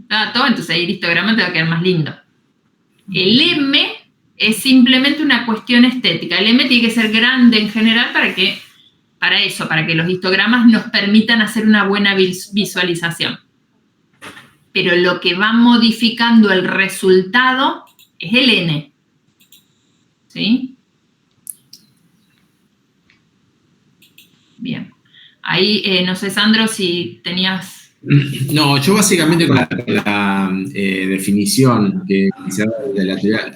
datos, entonces ahí el histograma te va a quedar más lindo. El M es simplemente una cuestión estética. El M tiene que ser grande en general para que los histogramas nos permitan hacer una buena visualización. Pero lo que va modificando el resultado es el N. ¿Sí? Bien. Ahí, no sé, Sandro, si tenías... No, yo básicamente con la definición que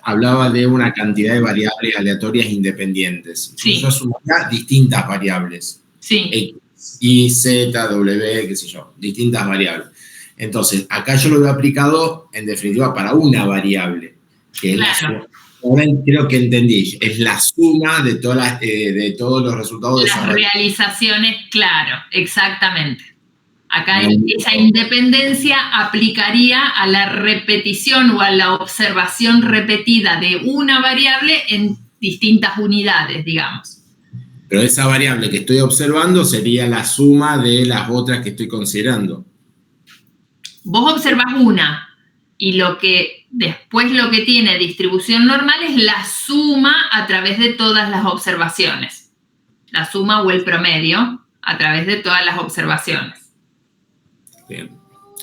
hablaba de una cantidad de variables aleatorias independientes. Sí. Yo asumiría distintas variables. Sí. X, Y, Z, W, qué sé yo, distintas variables. Entonces, acá yo lo he aplicado, en definitiva, para una variable, que es Claro. ahora creo que entendí, es la suma de todos los resultados de esa Las variable. realizaciones, claro, exactamente. Acá Bien. esa independencia aplicaría a la repetición o a la observación repetida de una variable en distintas unidades, digamos. Pero esa variable que estoy observando sería la suma de las otras que estoy considerando. Vos observás una y después lo que tiene distribución normal es la suma a través de todas las observaciones. La suma o el promedio a través de todas las observaciones. Bien.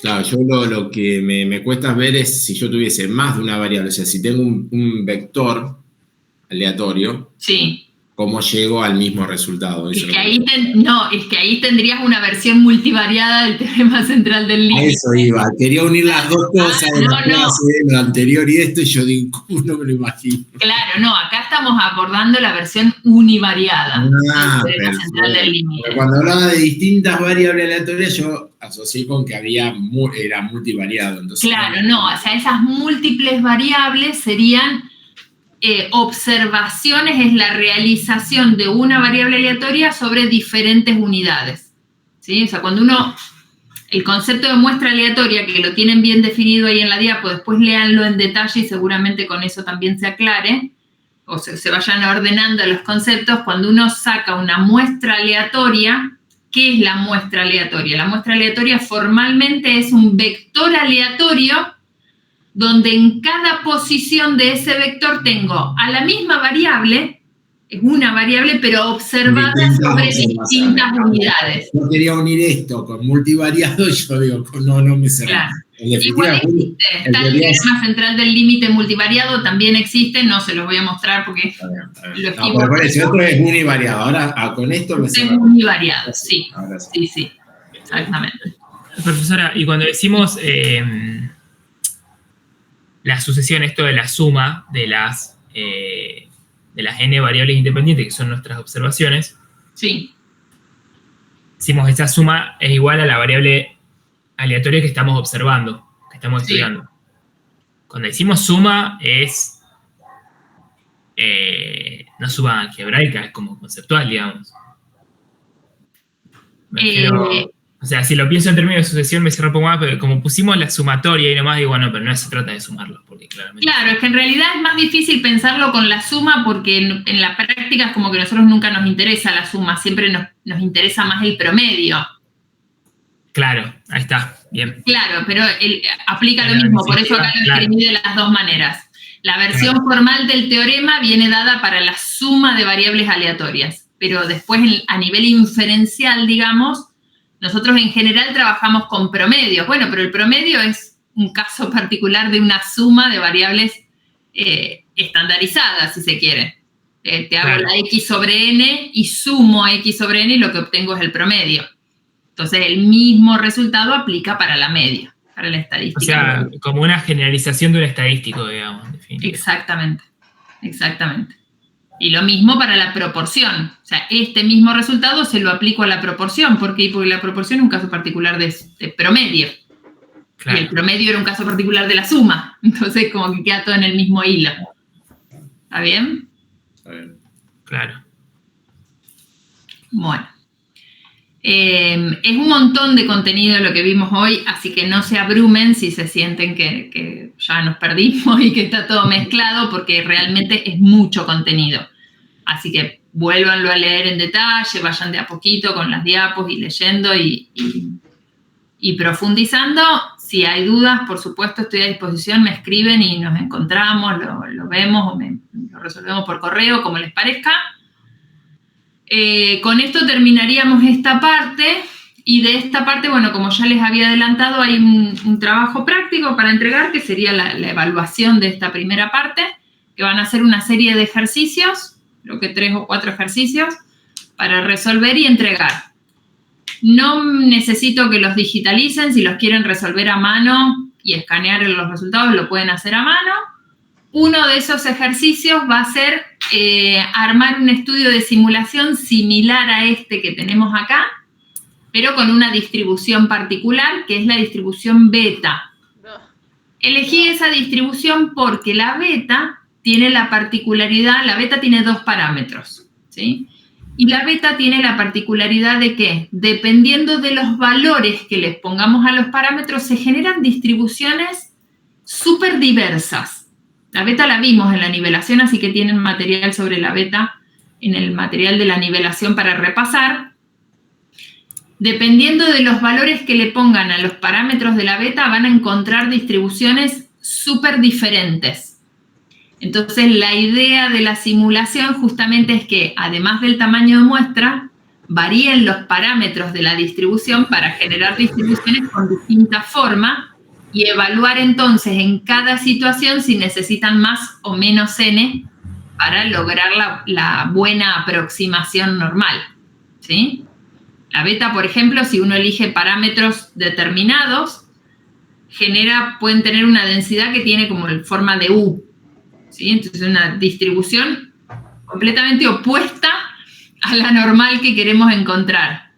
Claro, yo lo que me cuesta ver es si yo tuviese más de una variable, o sea, si tengo un vector aleatorio, Sí. ¿cómo llego al mismo resultado? Es que ahí tendrías una versión multivariada del teorema central del A límite. eso iba, quería unir las dos cosas de la clase, lo anterior y esto, y yo digo, ¿cómo no me lo imagino? Claro, no, acá estamos abordando la versión univariada del teorema central del límite. Cuando hablaba de distintas variables aleatorias, yo asocié con que era multivariado. Entonces, Claro, no, o sea, esas múltiples variables serían observaciones, es la realización de una variable aleatoria sobre diferentes unidades. ¿Sí? O sea, cuando el concepto de muestra aleatoria, que lo tienen bien definido ahí en la diapo, después léanlo en detalle y seguramente con eso también se aclare, o se vayan ordenando los conceptos. Cuando uno saca una muestra aleatoria, ¿qué es la muestra aleatoria? La muestra aleatoria formalmente es un vector aleatorio donde en cada posición de ese vector tengo a la misma variable, es una variable, pero observada sobre distintas unidades. Yo quería unir esto con multivariado y yo digo, no me cerré. Claro. En definitiva, Igual existe, está el teorema central del límite multivariado, también existe, no se los voy a mostrar porque Está bien. lo No, pero por eso, otro es univariado. Ahora, con esto me es cerré. univariado, sí. Ahora sí. Sí, exactamente. Profesora, y cuando decimos la sucesión, esto de la suma de las n variables independientes, que son nuestras observaciones, Sí, decimos esa suma es igual a la variable aleatoria que estamos observando, que estamos Sí. estudiando. Cuando decimos suma es no suma algebraica, es como conceptual, digamos. Me refiero, O sea, si lo pienso en términos de sucesión me cierro un poco más, pero como pusimos la sumatoria y nomás digo, bueno, pero no se trata de sumarlo, porque claramente... Claro, es que en realidad es más difícil pensarlo con la suma porque en la práctica es como que a nosotros nunca nos interesa la suma, siempre nos interesa más el promedio. Claro, ahí está, bien. Claro, pero aplica lo mismo, por eso acá lo escribí de las dos maneras. La versión formal del teorema viene dada para la suma de variables aleatorias, pero después a nivel inferencial, digamos, nosotros en general trabajamos con promedios. Bueno, pero el promedio es un caso particular de una suma de variables estandarizadas, si se quiere. Te hago la x sobre n y sumo a x sobre n y lo que obtengo es el promedio. Entonces, el mismo resultado aplica para la media, para la estadística. O sea, como una generalización de un estadístico, digamos. Exactamente, exactamente. Y lo mismo para la proporción. O sea, este mismo resultado se lo aplico a la proporción. ¿Por qué? Porque la proporción es un caso particular de promedio. Claro. Y el promedio era un caso particular de la suma. Entonces, como que queda todo en el mismo hilo. ¿Está bien? Está bien. Claro. Bueno. Es un montón de contenido lo que vimos hoy, así que no se abrumen si se sienten que ya nos perdimos y que está todo mezclado, porque realmente es mucho contenido. Así que vuélvanlo a leer en detalle, vayan de a poquito con las diapos y leyendo y profundizando. Si hay dudas, por supuesto, estoy a disposición, me escriben y nos encontramos, lo vemos o lo resolvemos por correo, como les parezca. Con esto terminaríamos esta parte, y de esta parte, bueno, como ya les había adelantado, hay un trabajo práctico para entregar, que sería la evaluación de esta primera parte, que van a ser una serie de ejercicios, creo que 3 o 4 ejercicios, para resolver y entregar. No necesito que los digitalicen, si los quieren resolver a mano y escanear los resultados, lo pueden hacer a mano. Uno de esos ejercicios va a ser armar un estudio de simulación similar a este que tenemos acá, pero con una distribución particular, que es la distribución beta. Elegí esa distribución porque la beta tiene la particularidad, la beta tiene 2 parámetros, ¿sí? Y la beta tiene la particularidad de que, dependiendo de los valores que les pongamos a los parámetros, se generan distribuciones súper diversas. La beta la vimos en la nivelación, así que tienen material sobre la beta en el material de la nivelación para repasar. Dependiendo de los valores que le pongan a los parámetros de la beta, van a encontrar distribuciones súper diferentes. Entonces, la idea de la simulación justamente es que, además del tamaño de muestra, varíen los parámetros de la distribución para generar distribuciones con distinta forma y evaluar entonces en cada situación si necesitan más o menos n para lograr la buena aproximación normal, ¿sí? La beta, por ejemplo, si uno elige parámetros determinados, pueden tener una densidad que tiene como forma de U, ¿sí? Entonces es una distribución completamente opuesta a la normal que queremos encontrar,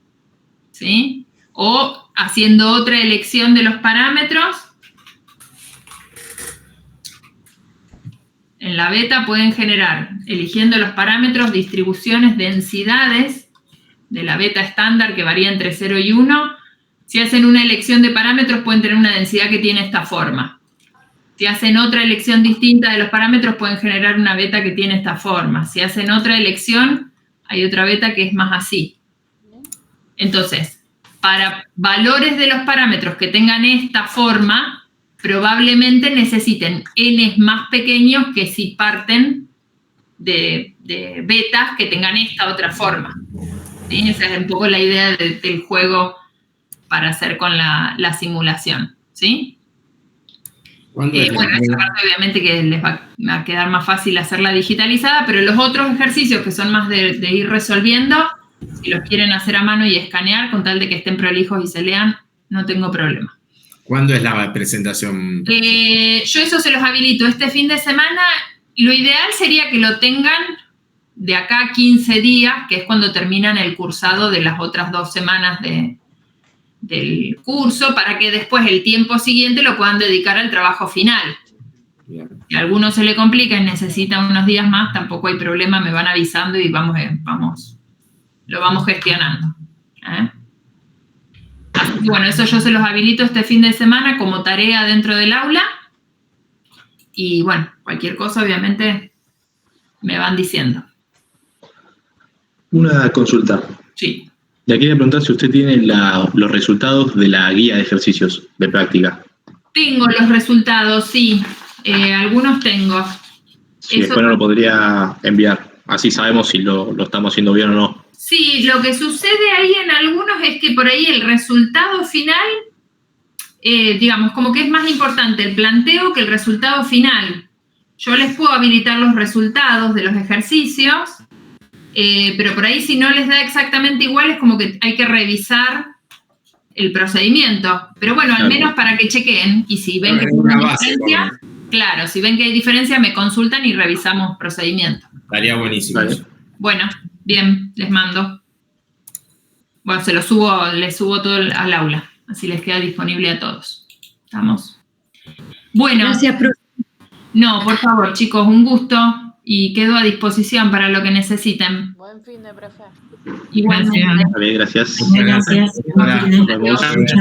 ¿sí? O haciendo otra elección de los parámetros, en la beta pueden generar, eligiendo los parámetros, distribuciones, densidades de la beta estándar que varía entre 0 y 1. Si hacen una elección de parámetros, pueden tener una densidad que tiene esta forma. Si hacen otra elección distinta de los parámetros, pueden generar una beta que tiene esta forma. Si hacen otra elección, hay otra beta que es más así. Entonces, para valores de los parámetros que tengan esta forma, probablemente necesiten n's más pequeños que si parten de betas que tengan esta otra forma. ¿Sí? Esa es un poco la idea del juego para hacer con la simulación, ¿sí? Bueno, esa parte obviamente que les va a quedar más fácil hacerla digitalizada, pero los otros ejercicios que son más de ir resolviendo, si los quieren hacer a mano y escanear, con tal de que estén prolijos y se lean, no tengo problema. ¿Cuándo es la presentación? Yo eso se los habilito este fin de semana. Lo ideal sería que lo tengan de acá a 15 días, que es cuando terminan el cursado de las otras 2 semanas del curso, para que después el tiempo siguiente lo puedan dedicar al trabajo final. Bien. Si a alguno se le complica y necesita unos días más, tampoco hay problema, me van avisando y lo vamos gestionando. Y bueno, eso yo se los habilito este fin de semana como tarea dentro del aula. Y bueno, cualquier cosa obviamente me van diciendo. Una consulta. Sí. Le quería preguntar si usted tiene los resultados de la guía de ejercicios de práctica. Tengo los resultados, sí. Algunos tengo. Si después no lo podría enviar. Así sabemos si lo estamos haciendo bien o no. Sí, lo que sucede ahí en algunos es que por ahí el resultado final, digamos, como que es más importante el planteo que el resultado final. Yo les puedo habilitar los resultados de los ejercicios, pero por ahí si no les da exactamente igual es como que hay que revisar el procedimiento. Pero bueno, al menos para que chequeen, y si ven que hay una diferencia, claro, si ven que hay diferencia me consultan y revisamos procedimiento. Estaría buenísimo. Vale. Bueno, bien, les mando. Bueno, les subo todo al aula, así les queda disponible a todos. ¿Estamos? Bueno. Gracias, profe. No, por favor, chicos, un gusto y quedo a disposición para lo que necesiten. Buen fin de profe. Igualmente. Vale, gracias. Gracias. Gracias. Nos vemos. Adiós.